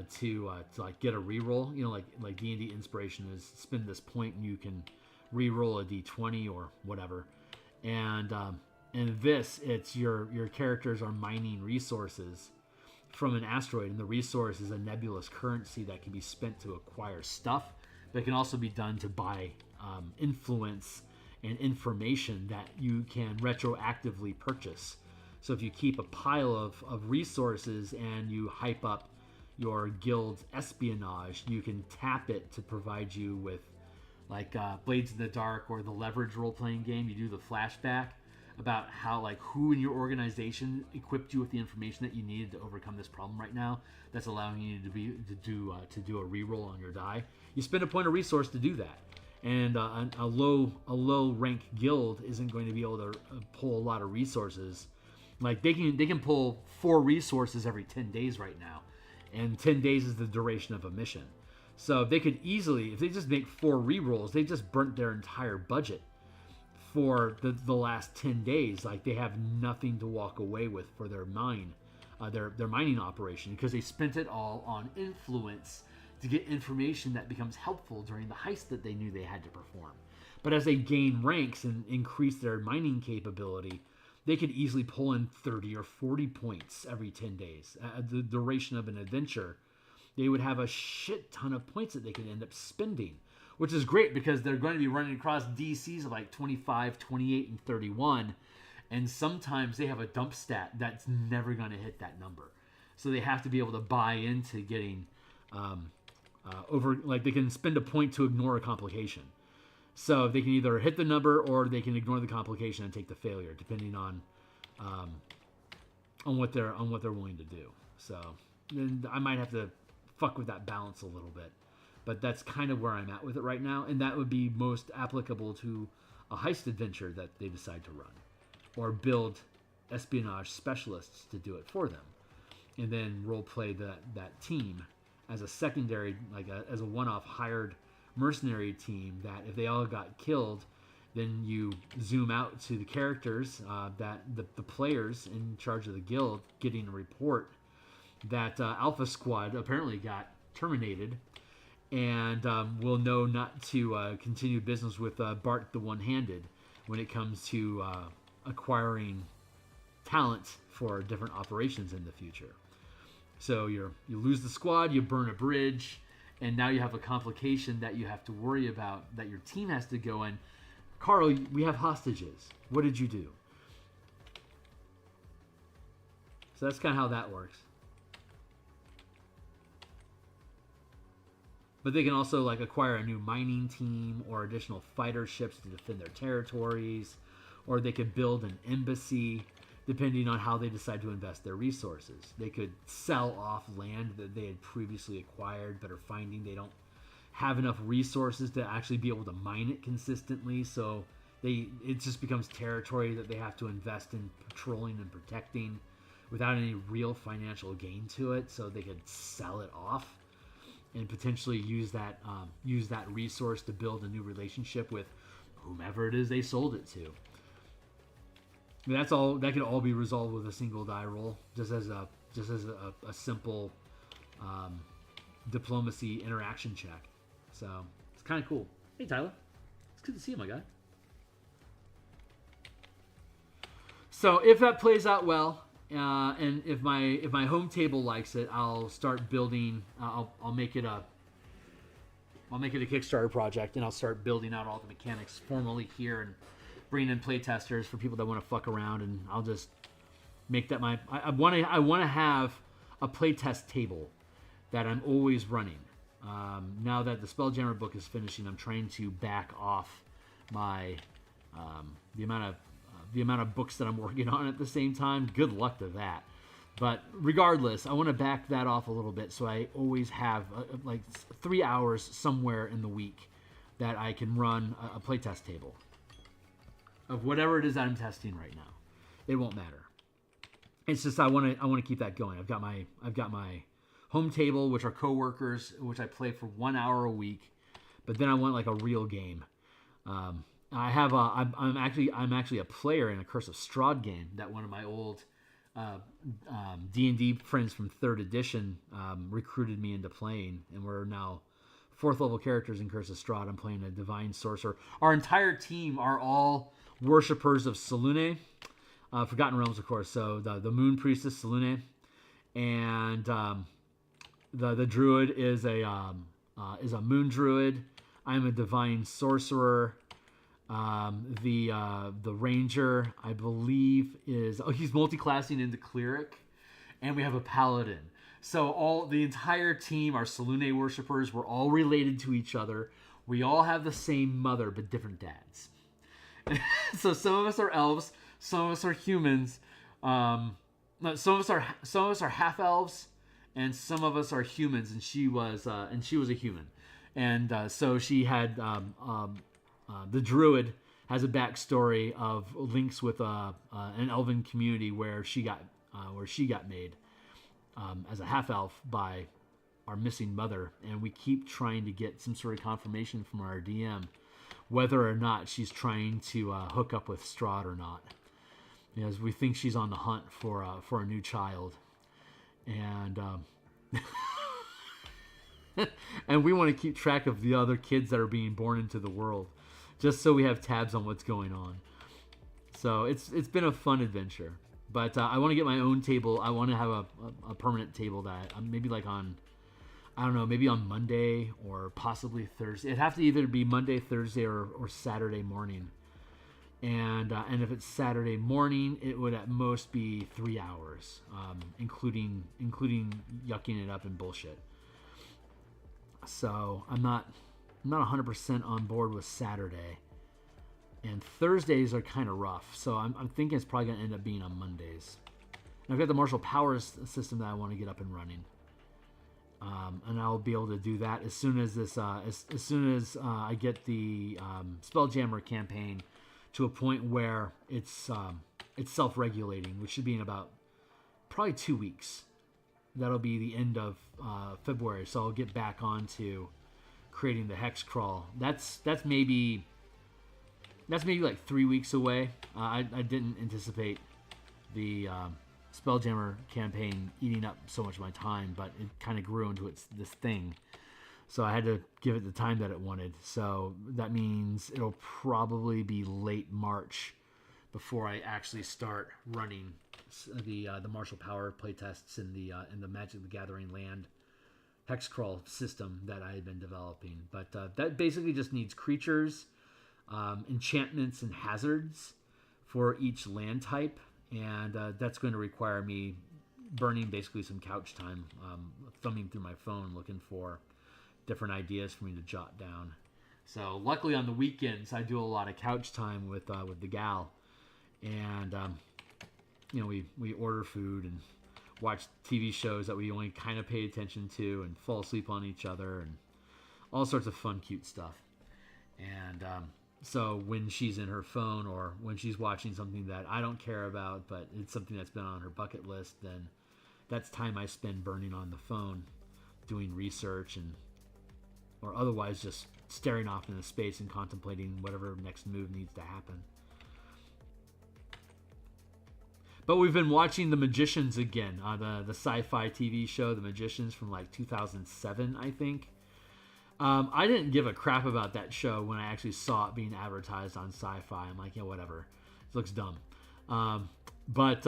to like get a reroll. You know, like D&D inspiration is spend this point and you can reroll a D20 or whatever. And in this, it's your characters are mining resources from an asteroid, and the resource is a nebulous currency that can be spent to acquire stuff, but it can also be done to buy influence and information that you can retroactively purchase. So if you keep a pile of resources and you hype up your guild's espionage, you can tap it to provide you with, like Blades in the Dark or the Leverage role-playing game. You do the flashback about how, like, who in your organization equipped you with the information that you needed to overcome this problem right now that's allowing you to do a reroll on your die. You spend a point of resource to do that. And a low rank guild isn't going to be able to pull a lot of resources. Like they can pull 4 resources every 10 days right now, and 10 days is the duration of a mission. So they could easily, if they just make 4 rerolls, they just burnt their entire budget for the last 10 days. Like, they have nothing to walk away with for their mine, their mining operation, because they spent it all on influence to get information that becomes helpful during the heist that they knew they had to perform. But as they gain ranks and increase their mining capability, they could easily pull in 30 or 40 points every 10 days. The duration of an adventure, they would have a shit ton of points that they could end up spending, which is great because they're going to be running across DCs of like 25, 28, and 31, and sometimes they have a dump stat that's never going to hit that number. So they have to be able to buy into getting like they can spend a point to ignore a complication. So they can either hit the number or they can ignore the complication and take the failure, depending on what they're willing to do. So then I might have to fuck with that balance a little bit, but that's kind of where I'm at with it right now, and that would be most applicable to a heist adventure that they decide to run, or build espionage specialists to do it for them, and then role play that team as a secondary, like as a one-off hired mercenary team, that if they all got killed, then you zoom out to the characters, that the players in charge of the guild getting a report that Alpha Squad apparently got terminated, and will know not to continue business with Bart the One-Handed when it comes to acquiring talent for different operations in the future. So you lose the squad, you burn a bridge, and now you have a complication that you have to worry about, that your team has to go in. Carl, we have hostages. What did you do? So that's kind of how that works. But they can also like acquire a new mining team or additional fighter ships to defend their territories, or they could build an embassy, depending on how they decide to invest their resources. They could sell off land that they had previously acquired, but are finding they don't have enough resources to actually be able to mine it consistently. So it just becomes territory that they have to invest in patrolling and protecting without any real financial gain to it. So they could sell it off and potentially use that resource to build a new relationship with whomever it is they sold it to. That's all. That could all be resolved with a single die roll, just as a simple diplomacy interaction check. So it's kind of cool. Hey Tyler, it's good to see you, my guy. So if that plays out well, and if my home table likes it, I'll start building. I'll make it a Kickstarter project, and I'll start building out all the mechanics formally here and bring in playtesters for people that want to fuck around, and I'll just make that my. I want to have a playtest table that I'm always running. Now that the Spelljammer book is finishing, I'm trying to back off my the amount of books that I'm working on at the same time. Good luck to that. But regardless, I want to back that off a little bit so I always have like 3 hours somewhere in the week that I can run a playtest table of whatever it is that I'm testing right now. It won't matter. It's just I want to keep that going. I've got my home table, which are coworkers, which I play for 1 hour a week, but then I want like a real game. I'm actually a player in a Curse of Strahd game that one of my old D&D friends from 3rd edition recruited me into playing, and we're now 4th level characters in Curse of Strahd. I'm playing a divine sorcerer. Our entire team are all worshippers of Selûne, Forgotten Realms, of course. So the Moon Priestess Selûne, and the Druid is a Moon Druid. I'm a divine sorcerer. The Ranger, I believe, he's multi-classing into Cleric, and we have a Paladin. So the entire team are Selûne worshippers. We're all related to each other. We all have the same mother, but different dads. So some of us are elves, some of us are humans. Some of us are half elves, and some of us are humans. And she was a human, and so she had the Druid has a backstory of links with an elven community where she got made as a half elf by our missing mother, and we keep trying to get some sort of confirmation from our DM whether or not she's trying to hook up with Strahd or not, because we think she's on the hunt for a new child, and and we want to keep track of the other kids that are being born into the world, just so we have tabs on what's going on. So it's been a fun adventure. But I want to get my own table. I want to have a permanent table that maybe like on, I don't know, maybe on Monday or possibly Thursday. It'd have to either be Monday, Thursday, or Saturday morning. And if it's Saturday morning, it would at most be 3 hours, including yucking it up and bullshit. So I'm not 100% on board with Saturday. And Thursdays are kind of rough, so I'm thinking it's probably going to end up being on Mondays. And I've got the martial powers system that I want to get up and running, and I'll be able to do that as soon as this, as soon as I get the Spelljammer campaign to a point where it's self-regulating, which should be in about probably 2 weeks. That'll be the end of February, so I'll get back onto creating the hex crawl. That's maybe like 3 weeks away. I didn't anticipate the Spelljammer campaign eating up so much of my time, but it kind of grew into this thing. So I had to give it the time that it wanted. So that means it'll probably be late March before I actually start running the martial power playtests in the Magic the Gathering land hex crawl system that I had been developing. But that basically just needs creatures, enchantments, and hazards for each land type, and that's going to require me burning basically some couch time, thumbing through my phone looking for different ideas for me to jot down. So luckily on the weekends I do a lot of couch time with the gal, and you know, we order food and watch TV shows that we only kind of pay attention to, and fall asleep on each other, and all sorts of fun, cute stuff. And so when she's in her phone, or when she's watching something that I don't care about, but it's something that's been on her bucket list, then that's time I spend burning on the phone, doing research, and or otherwise just staring off into space and contemplating whatever next move needs to happen. But we've been watching The Magicians again, the sci-fi TV show, The Magicians, from like 2007, I think. I didn't give a crap about that show when I actually saw it being advertised on Sci-Fi. I'm like, yeah, whatever. It looks dumb. But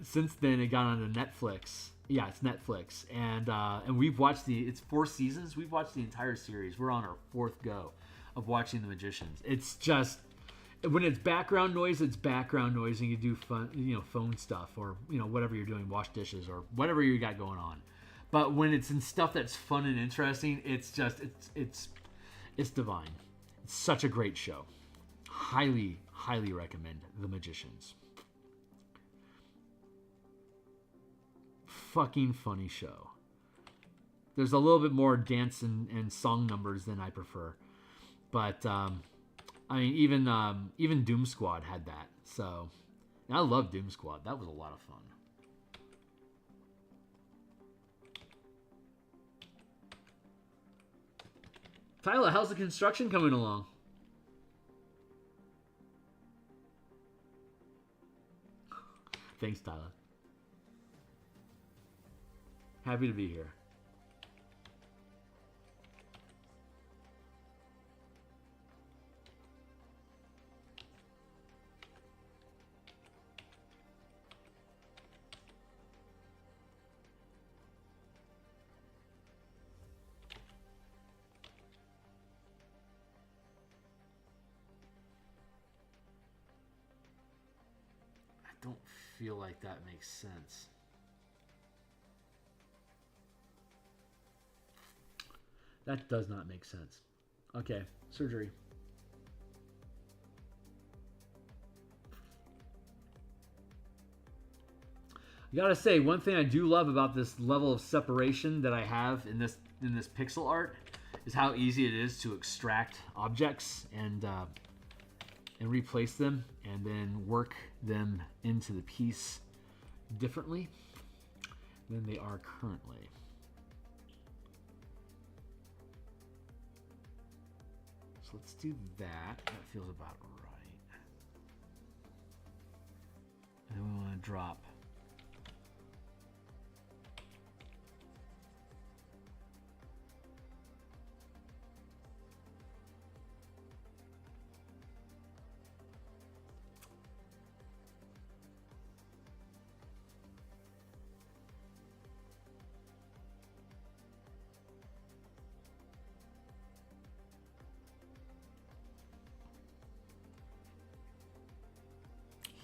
since then, it got onto Netflix. Yeah, it's Netflix, and we've watched it's 4 seasons. We've watched the entire series. We're on our 4th go of watching The Magicians. It's just, when it's background noise, it's background noise, and you do fun, phone stuff, or whatever you're doing, wash dishes, or whatever you got going on. But when it's in stuff that's fun and interesting, it's just it's divine. It's such a great show. Highly, highly recommend The Magicians. Fucking funny show. There's a little bit more dance and song numbers than I prefer, but I mean, even Doom Squad had that. So, and I love Doom Squad. That was a lot of fun. Tyler, how's the construction coming along? Thanks, Tyler. Happy to be here. I don't feel like that makes sense. That does not make sense. Okay, surgery. I gotta say, one thing I do love about this level of separation that I have in this pixel art is how easy it is to extract objects and replace them, and then work them into the piece differently than they are currently. Let's do that. That feels about right. And then we want to drop.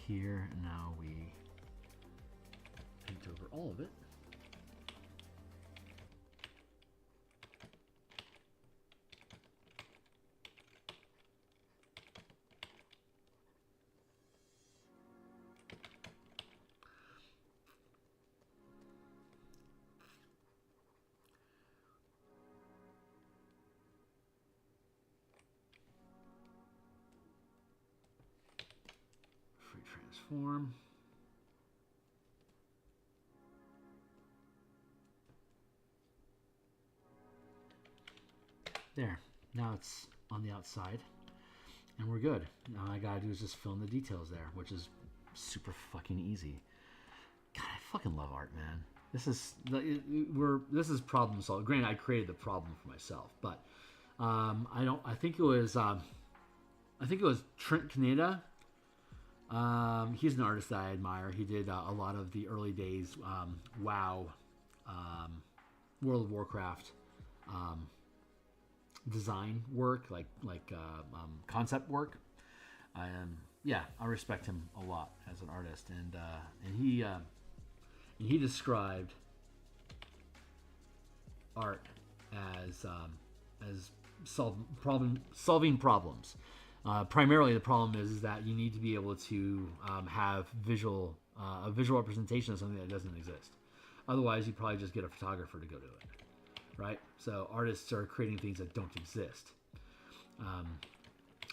Here, and now we paint over all of it. Transform. There. Now it's on the outside, and we're good. Now all I gotta do is just fill in the details there, which is super fucking easy. God, I fucking love art, man. This is problem solved. Granted, I created the problem for myself, but I think it was Trent Kaneda. He's an artist that I admire. He did a lot of the early days WoW, World of Warcraft design work, like concept work. Yeah, I respect him a lot as an artist, and he described art as solving problems. Primarily, the problem is that you need to be able to have a visual representation of something that doesn't exist. Otherwise, you probably just get a photographer to go do it, right? So artists are creating things that don't exist.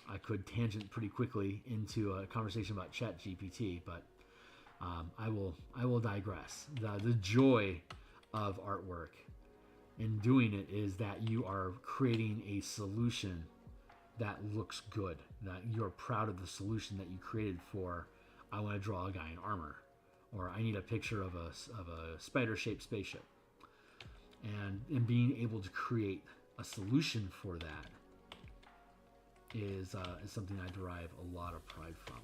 I could tangent pretty quickly into a conversation about ChatGPT, but I will digress. The joy of artwork in doing it is that you are creating a solution that looks good, that you're proud of the solution that you created for, I want to draw a guy in armor, or I need a picture of a spider-shaped spaceship. And being able to create a solution for that is something I derive a lot of pride from.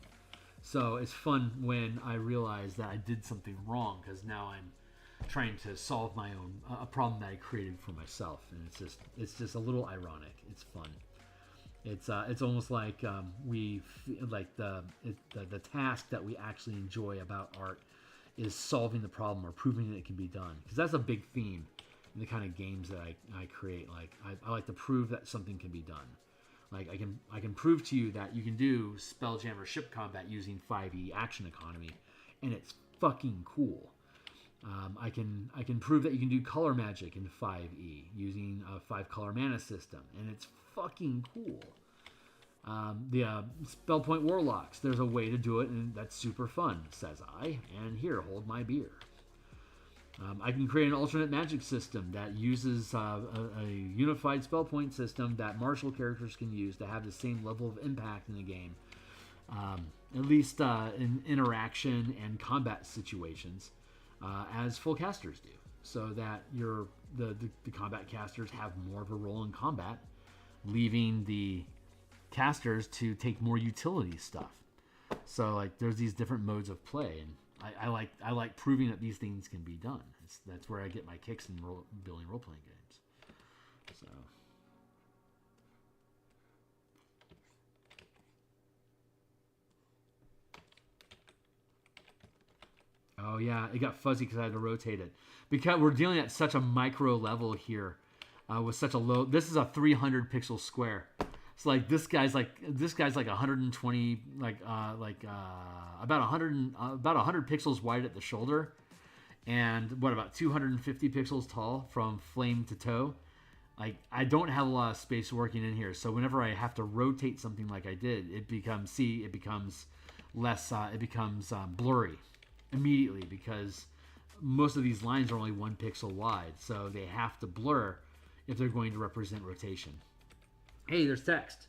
So it's fun when I realize that I did something wrong, because now I'm trying to solve my own a problem that I created for myself, and it's just a little ironic. It's fun. It's almost like the task that we actually enjoy about art is solving the problem or proving that it can be done, because that's a big theme in the kind of games that I create. Like I like to prove that something can be done. Like I can prove to you that you can do spelljammer ship combat using 5e action economy, and it's fucking cool. I can prove that you can do color magic in 5e using a 5-color mana system, and it's fucking cool. The Point Warlocks, there's a way to do it, and that's super fun, says I. And here, hold my beer. I can create an alternate magic system that uses a unified spell point system that martial characters can use to have the same level of impact in the game, at least in interaction and combat situations, as full casters do, so that the combat casters have more of a role in combat, leaving the casters to take more utility stuff. So like there's these different modes of play, and I like proving that these things can be done. That's where I get my kicks in building role-playing games. So oh yeah, it got fuzzy because I had to rotate it, because we're dealing at such a micro level here, with such a low. This is a 300 pixel square. So like this guy's like 120, about 100 pixels wide at the shoulder, and about 250 pixels tall from flame to toe. Like I don't have a lot of space working in here, so whenever I have to rotate something like I did, it becomes less. It becomes blurry immediately, because most of these lines are only 1 pixel wide, so they have to blur if they're going to represent rotation. Hey, there's text.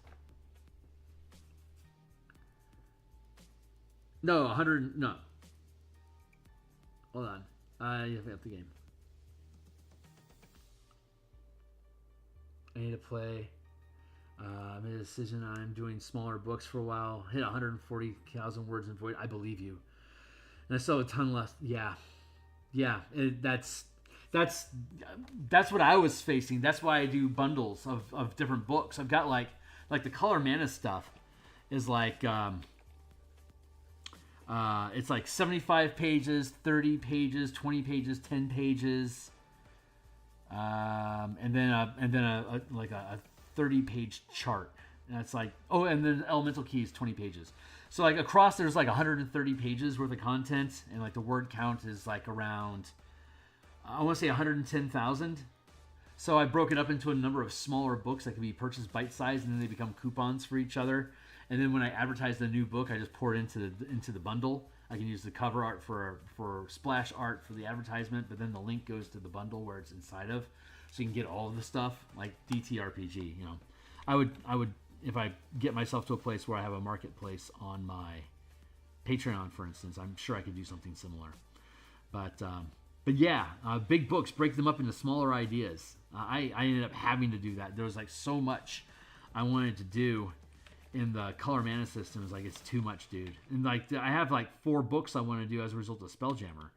No, 100. No. Hold on. You have to up the game. I need to play. I made a decision. I'm doing smaller books for a while. Hit 140,000 words in void. I believe you. And I still have a ton left. Yeah. That's what I was facing. That's why I do bundles of different books. I've got like the color mana stuff is like it's like 75 pages, 30 pages, 20 pages, 10 pages, and then a 30-page chart. And it's like, oh, and then elemental keys, 20 pages. So like across there's like 130 pages worth of content, and like the word count is like around, I want to say 110,000. So I broke it up into a number of smaller books that can be purchased bite-sized, and then they become coupons for each other. And then when I advertise the new book, I just pour it into the bundle. I can use the cover art for splash art for the advertisement, but then the link goes to the bundle where it's inside of, so you can get all of the stuff like ttrpg. You know, I would if I get myself to a place where I have a marketplace on my Patreon, for instance, I'm sure I could do something similar. But yeah, big books, break them up into smaller ideas. I ended up having to do that. There was like so much I wanted to do in the color mana system. It's like, it's too much, dude. And like I have like 4 books I want to do as a result of Spelljammer,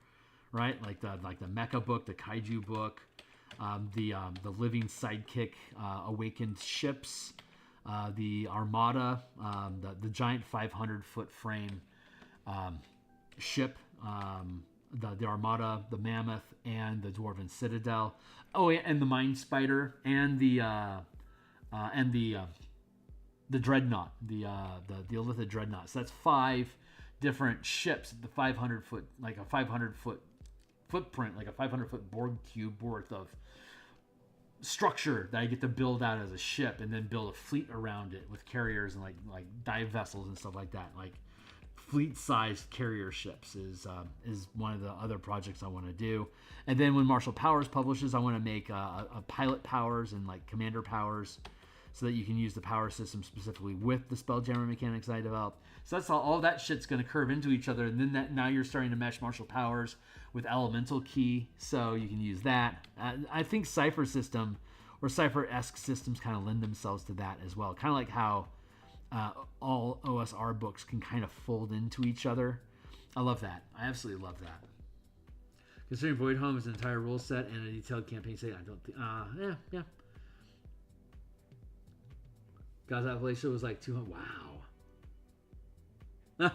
right? Like the mecha book, the kaiju book, the living sidekick, awakened ships, the armada, the giant 500-foot frame ship, the Armada, the Mammoth, and the Dwarven Citadel. Oh, yeah, and the Mind Spider and the Dreadnought, the Illithid Dreadnought. So that's 5 different ships, the 500 foot, like a 500 foot footprint, like a 500 foot Borg cube worth of structure that I get to build out as a ship, and then build a fleet around it with carriers and like dive vessels and stuff like that. Like fleet-sized carrier ships is one of the other projects I want to do. And then when Martial Powers publishes, I want to make a pilot powers and like commander powers, so that you can use the power system specifically with the spelljammer mechanics I developed. So that's all that shit's going to curve into each other, and then now you're starting to mesh martial powers with elemental key, so you can use that. I think Cypher system or Cypher-esque systems kind of lend themselves to that as well. Kind of like how all OSR books can kind of fold into each other. I love that. I absolutely love that. Considering Voidhome is an entire rule set and a detailed campaign set, I don't think. Yeah. God's Appalachia was like 200. Wow.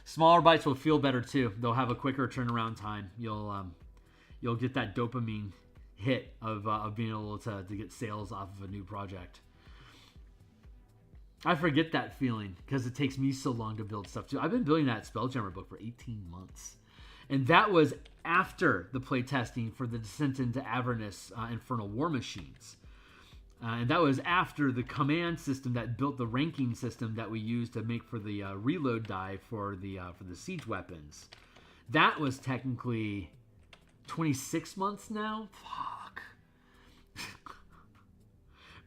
Smaller bites will feel better too. They'll have a quicker turnaround time. You'll get that dopamine hit of being able to get sales off of a new project. I forget that feeling because it takes me so long to build stuff too. I've been building that Spelljammer book for 18 months. And that was after the playtesting for the Descent into Avernus Infernal War Machines. And that was after the command system that built the ranking system that we used to make for the reload die for the siege weapons. That was technically 26 months now. Fuck.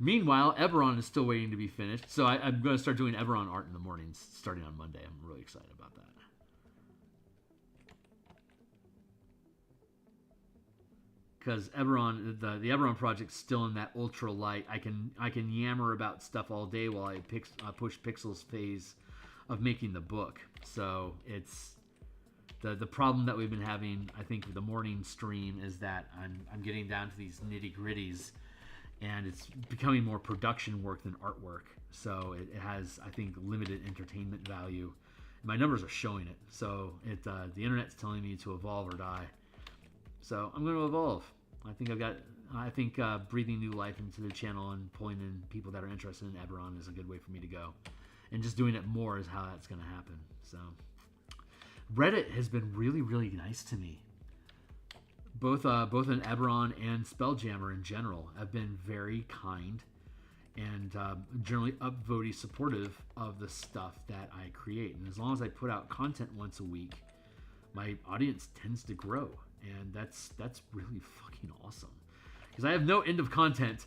Meanwhile, Eberron is still waiting to be finished, so I'm going to start doing Eberron art in the mornings starting on Monday. I'm really excited about that. Because Eberron, the Eberron project's still in that ultra light. I can yammer about stuff all day while I push Pixel's phase of making the book. So it's the problem that we've been having, I think, with the morning stream is that I'm getting down to these nitty gritties, and it's becoming more production work than artwork. So it has, I think, limited entertainment value. My numbers are showing it. So the internet's telling me to evolve or die. So I'm going to evolve. I think breathing new life into the channel and pulling in people that are interested in Eberron is a good way for me to go. And just doing it more is how that's going to happen. So Reddit has been really, really nice to me. Both in Eberron and Spelljammer in general have been very kind and generally upvoty supportive of the stuff that I create. And as long as I put out content once a week, my audience tends to grow. And that's really fucking awesome. Because I have no end of content.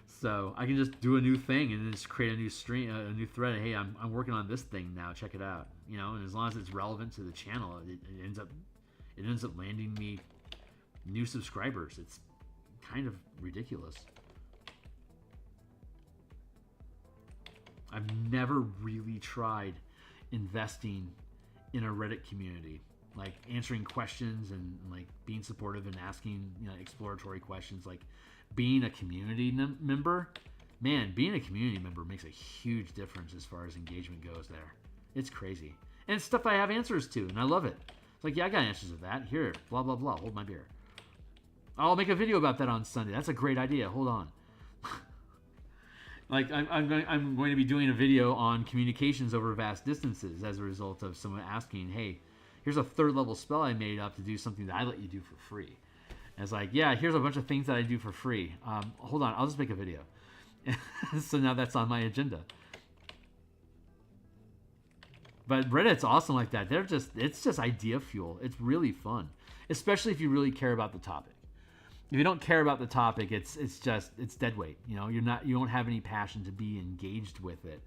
So I can just do a new thing and then just create a new stream, a new thread. Hey, I'm working on this thing now. Check it out. You know, and as long as it's relevant to the channel, it ends up landing me new subscribers. It's kind of ridiculous. I've never really tried investing in a Reddit community, like answering questions and like being supportive and asking, you know, exploratory questions, like being a community member. Man, being a community member makes a huge difference as far as engagement goes there. It's crazy. And it's stuff I have answers to, and I love it. It's like, yeah, I got answers to that. Here, blah, blah, blah. Hold my beer. I'll make a video about that on Sunday. That's a great idea. Hold on. Like, I'm going to be doing a video on communications over vast distances as a result of someone asking, hey, here's a 3rd level spell I made up to do something that I let you do for free. And it's like, yeah, here's a bunch of things that I do for free. Hold on, I'll just make a video. So now that's on my agenda. But Reddit's awesome like that. It's just idea fuel. It's really fun, especially if you really care about the topic. If you don't care about the topic, it's dead weight. You know, you don't have any passion to be engaged with it,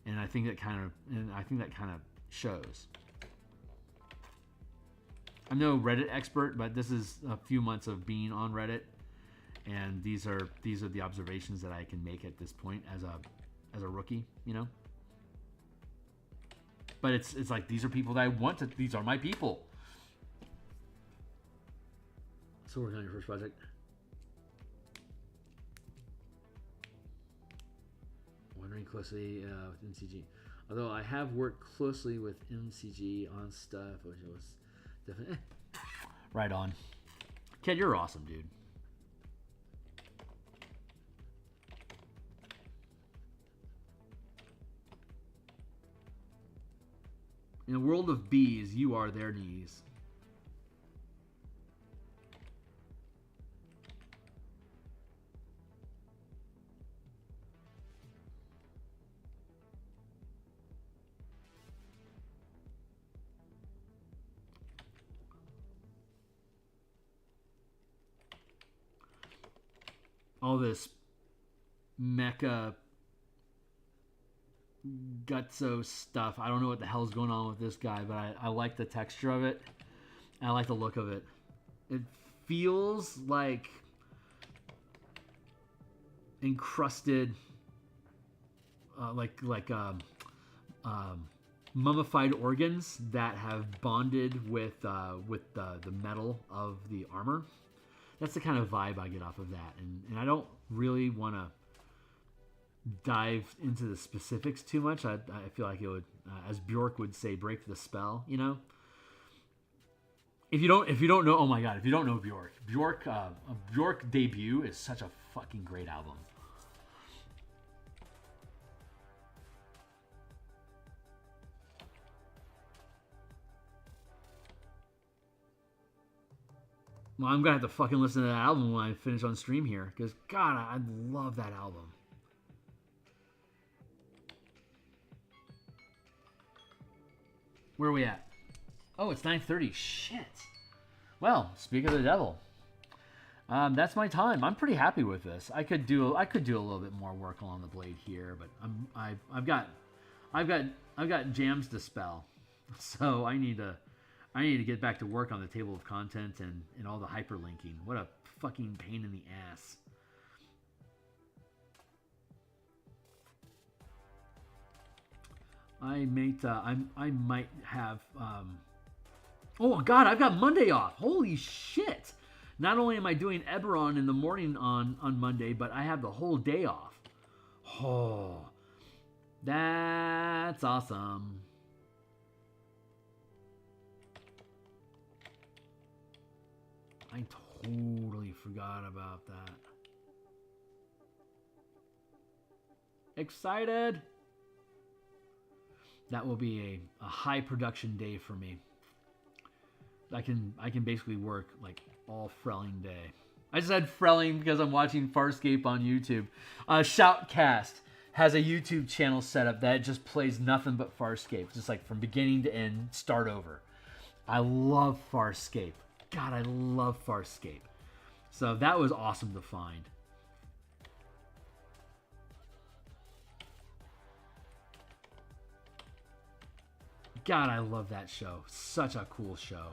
and I think that kind of shows. I'm no Reddit expert, but this is a few months of being on Reddit, and these are the observations that I can make at this point as a rookie. You know, but it's like these are people that I want to. These are my people. So working on your first project. Wandering closely within CG. Although I have worked closely with MCG on stuff, which was definitely right on. Kid, you're awesome, dude. In a world of bees, you are their knees. All this mecha gutso stuff. I don't know what the hell's going on with this guy, but I like the texture of it. I like the look of it. It feels like encrusted, mummified organs that have bonded with the metal of the armor. That's the kind of vibe I get off of that, and I don't really want to dive into the specifics too much. I feel like it would, as Bjork would say, break the spell. You know, if you don't know, oh my god, if you don't know Bjork debut is such a fucking great album. Well, I'm gonna have to fucking listen to that album when I finish on stream here, because God, I love that album. Where are we at? Oh, it's 9:30. Shit. Well, speak of the devil. That's my time. I'm pretty happy with this. I could do a little bit more work along the blade here, but I've got jams to spell, so I need to get back to work on the table of content and all the hyperlinking. What a fucking pain in the ass. I might have. Oh God, I've got Monday off. Holy shit! Not only am I doing Eberron in the morning on Monday, but I have the whole day off. Oh, that's awesome. I totally forgot about that. Excited! That will be a high production day for me. I can basically work like all Frelling day. I just said Frelling because I'm watching Farscape on YouTube. Shoutcast has a YouTube channel set up that just plays nothing but Farscape, just like from beginning to end, start over. I love Farscape. God, I love Farscape. So that was awesome to find. God, I love that show. Such a cool show.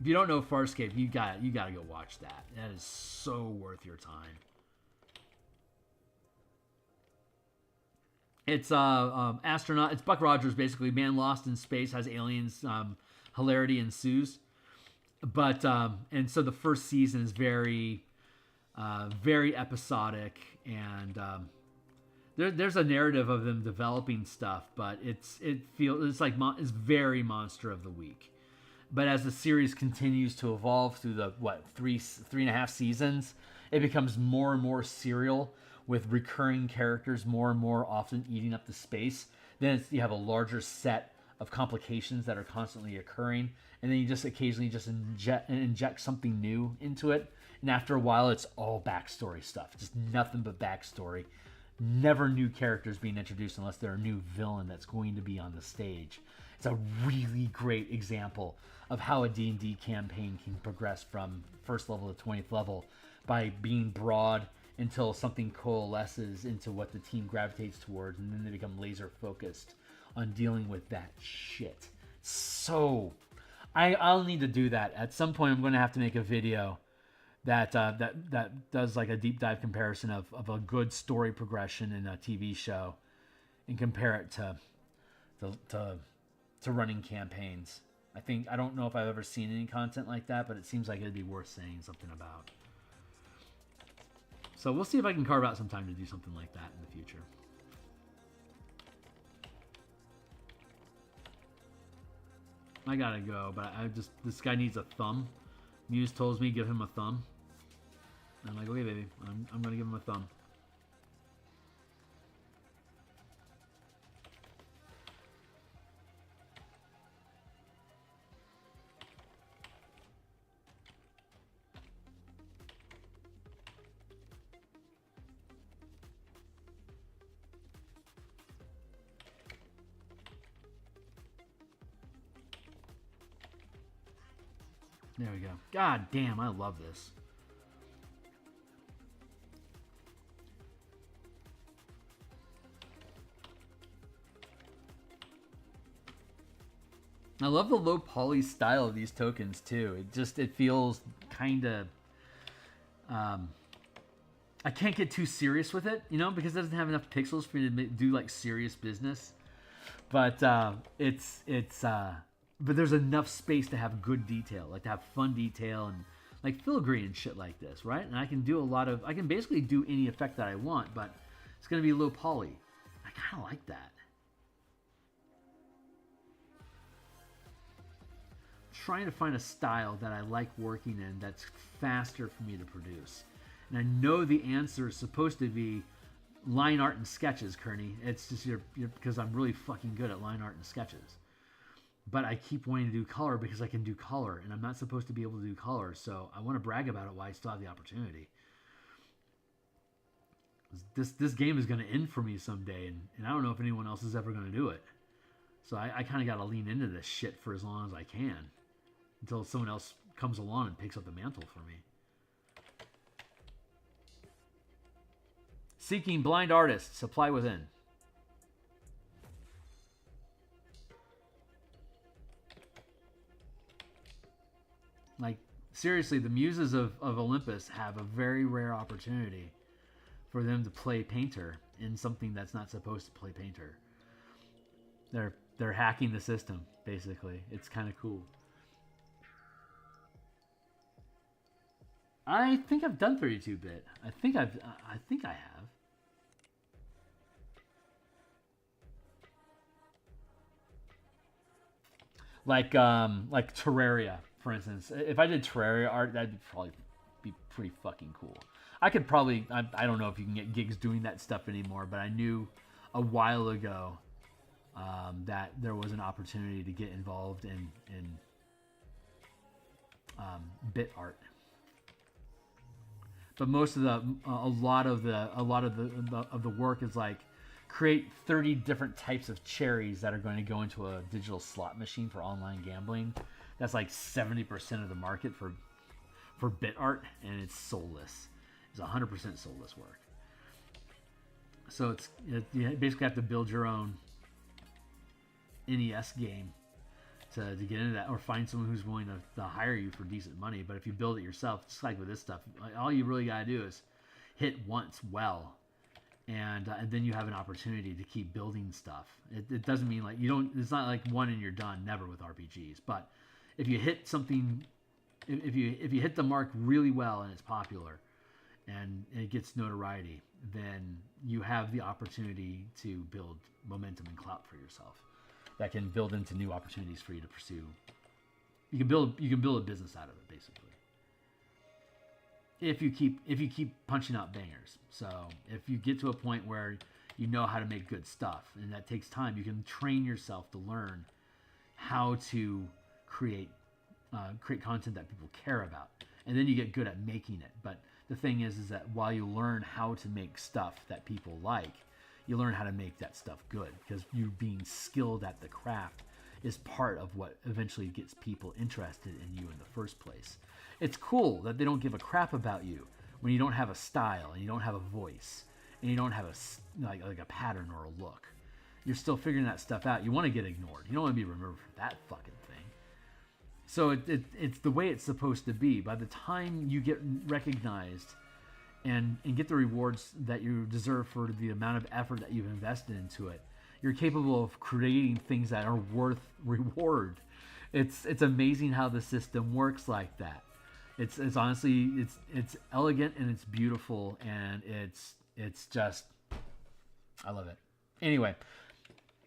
If you don't know Farscape, you gotta go watch that. That is so worth your time. It's astronaut. It's Buck Rogers, basically. Man lost in space, has aliens. Hilarity ensues, but and so the first season is very episodic, and there's a narrative of them developing stuff, but it's very Monster of the Week. But as the series continues to evolve through the three and a half seasons, it becomes more and more serial with recurring characters more and more often eating up the space. Then you have a larger set of complications that are constantly occurring, and then you just occasionally just inject something new into it, and after a while it's all backstory stuff, just nothing but backstory. Never new characters being introduced unless they're a new villain that's going to be on the stage. It's a really great example of how a D&D campaign can progress from first level to 20th level by being broad until something coalesces into what the team gravitates towards, and then they become laser focused on dealing with that shit. So I'll need to do that at some point. I'm going to have to make a video that does like a deep dive comparison of a good story progression in a TV show and compare it to running campaigns. I don't know if I've ever seen any content like that, but it seems like it'd be worth saying something about. So we'll see if I can carve out some time to do something like that in the future. I gotta go, but this guy needs a thumb. Muse tells me give him a thumb. I'm like, okay, baby, I'm gonna give him a thumb. There we go. God damn, I love this. I love the low poly style of these tokens too. It feels kind of I can't get too serious with it, you know, because it doesn't have enough pixels for me to do like serious business. But but there's enough space to have good detail, like to have fun detail and like filigree and shit like this, right? And I can do I can basically do any effect that I want, but it's gonna be low poly. I kind of like that. Trying to find a style that I like working in that's faster for me to produce. And I know the answer is supposed to be line art and sketches, Kearney. It's just because I'm really fucking good at line art and sketches. But I keep wanting to do color because I can do color, and I'm not supposed to be able to do color, so I want to brag about it while I still have the opportunity. This game is going to end for me someday, and I don't know if anyone else is ever going to do it. So I kind of got to lean into this shit for as long as I can, until someone else comes along and picks up the mantle for me. Seeking blind artists, supply within. Like, seriously, the muses of Olympus have a very rare opportunity for them to play painter in something that's not supposed to play painter. They're hacking the system, basically. It's kind of cool. I think I've done 32-bit. I think I have. Like Terraria, for instance. If I did Terraria art, that'd probably be pretty fucking cool. I could probably, I don't know if you can get gigs doing that stuff anymore, but I knew a while ago that there was an opportunity to get involved in bit art. But most of a lot of the work is like create 30 different types of cherries that are going to go into a digital slot machine for online gambling. That's like 70% of the market for bit art, and it's soulless. It's 100% soulless work. So you basically have to build your own NES game to get into that, or find someone who's willing to hire you for decent money. But if you build it yourself, just like with this stuff, all you really gotta do is hit once well, and then you have an opportunity to keep building stuff. It doesn't mean like you don't. It's not like one and you're done. Never with RPGs. But if you hit something, if you hit the mark really well and it's popular, and it gets notoriety, then you have the opportunity to build momentum and clout for yourself. That can build into new opportunities for you to pursue. You can build a business out of it, basically. If you keep punching out bangers. So if you get to a point where you know how to make good stuff, and that takes time, you can train yourself to learn how to create content that people care about, and then you get good at making it. But the thing is that while you learn how to make stuff that people like, you learn how to make that stuff good, because you being skilled at the craft is part of what eventually gets people interested in you in the first place. It's cool that they don't give a crap about you when you don't have a style and you don't have a voice and you don't have like a pattern or a look. You're still figuring that stuff out. You want to get ignored. You don't want to be remembered for that fucking thing. So it's the way it's supposed to be. By the time you get recognized and get the rewards that you deserve for the amount of effort that you've invested into it, you're capable of creating things that are worth reward. It's amazing how the system works like that. It's honestly it's elegant and it's beautiful, and it's just, I love it. Anyway,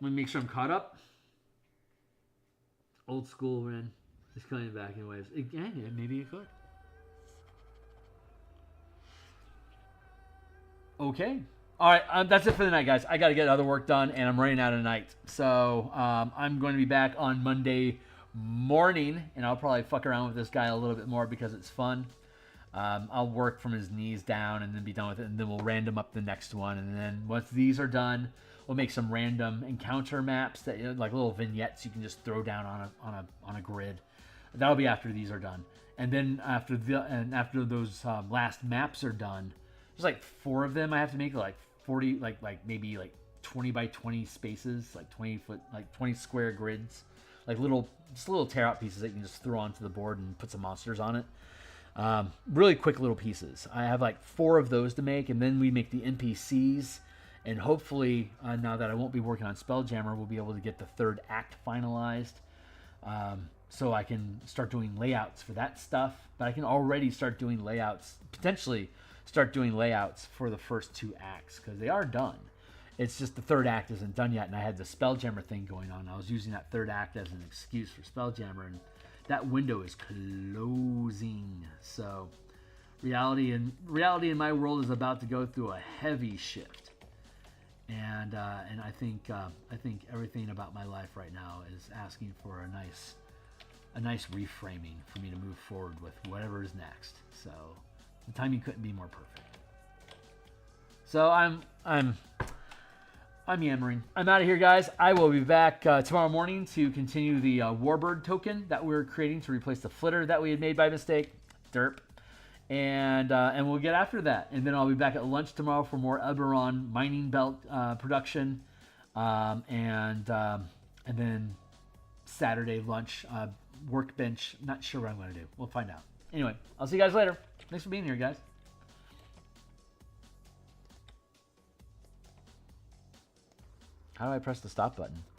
let me make sure I'm caught up. Old school, man. It's coming back in waves. Again, maybe it could. Okay. All right, that's it for the night, guys. I got to get other work done, and I'm running out of night. So I'm going to be back on Monday morning, and I'll probably fuck around with this guy a little bit more because it's fun. I'll work from his knees down and then be done with it, and then we'll random up the next one. And then once these are done, we'll make some random encounter maps that, you know, like little vignettes you can just throw down on a grid. That'll be after these are done. And then after those last maps are done, there's like 4 of them I have to make, like 40, like maybe like 20 by 20 spaces, like 20 foot, like 20 square grids, like just little tear out pieces that you can just throw onto the board and put some monsters on it. Really quick little pieces. I have like 4 of those to make, and then we make the NPCs, and hopefully now that I won't be working on Spelljammer, we'll be able to get the 3rd act finalized, so I can start doing layouts for that stuff. But I can already start doing layouts, potentially start doing layouts for the first 2 acts, because they are done. It's just the 3rd act isn't done yet, and I had the Spelljammer thing going on. I was using that 3rd act as an excuse for Spelljammer, and that window is closing. So reality in my world is about to go through a heavy shift, and I think everything about my life right now is asking for a nice reframing for me to move forward with whatever is next. So the timing couldn't be more perfect. So I'm yammering. I'm out of here, guys. I will be back tomorrow morning to continue the Warbird token that we were creating to replace the flitter that we had made by mistake. Derp. And we'll get after that. And then I'll be back at lunch tomorrow for more Eberron mining belt production. And then Saturday lunch, workbench. Not sure what I'm going to do. We'll find out. Anyway, I'll see you guys later. Thanks for being here, guys. How do I press the stop button?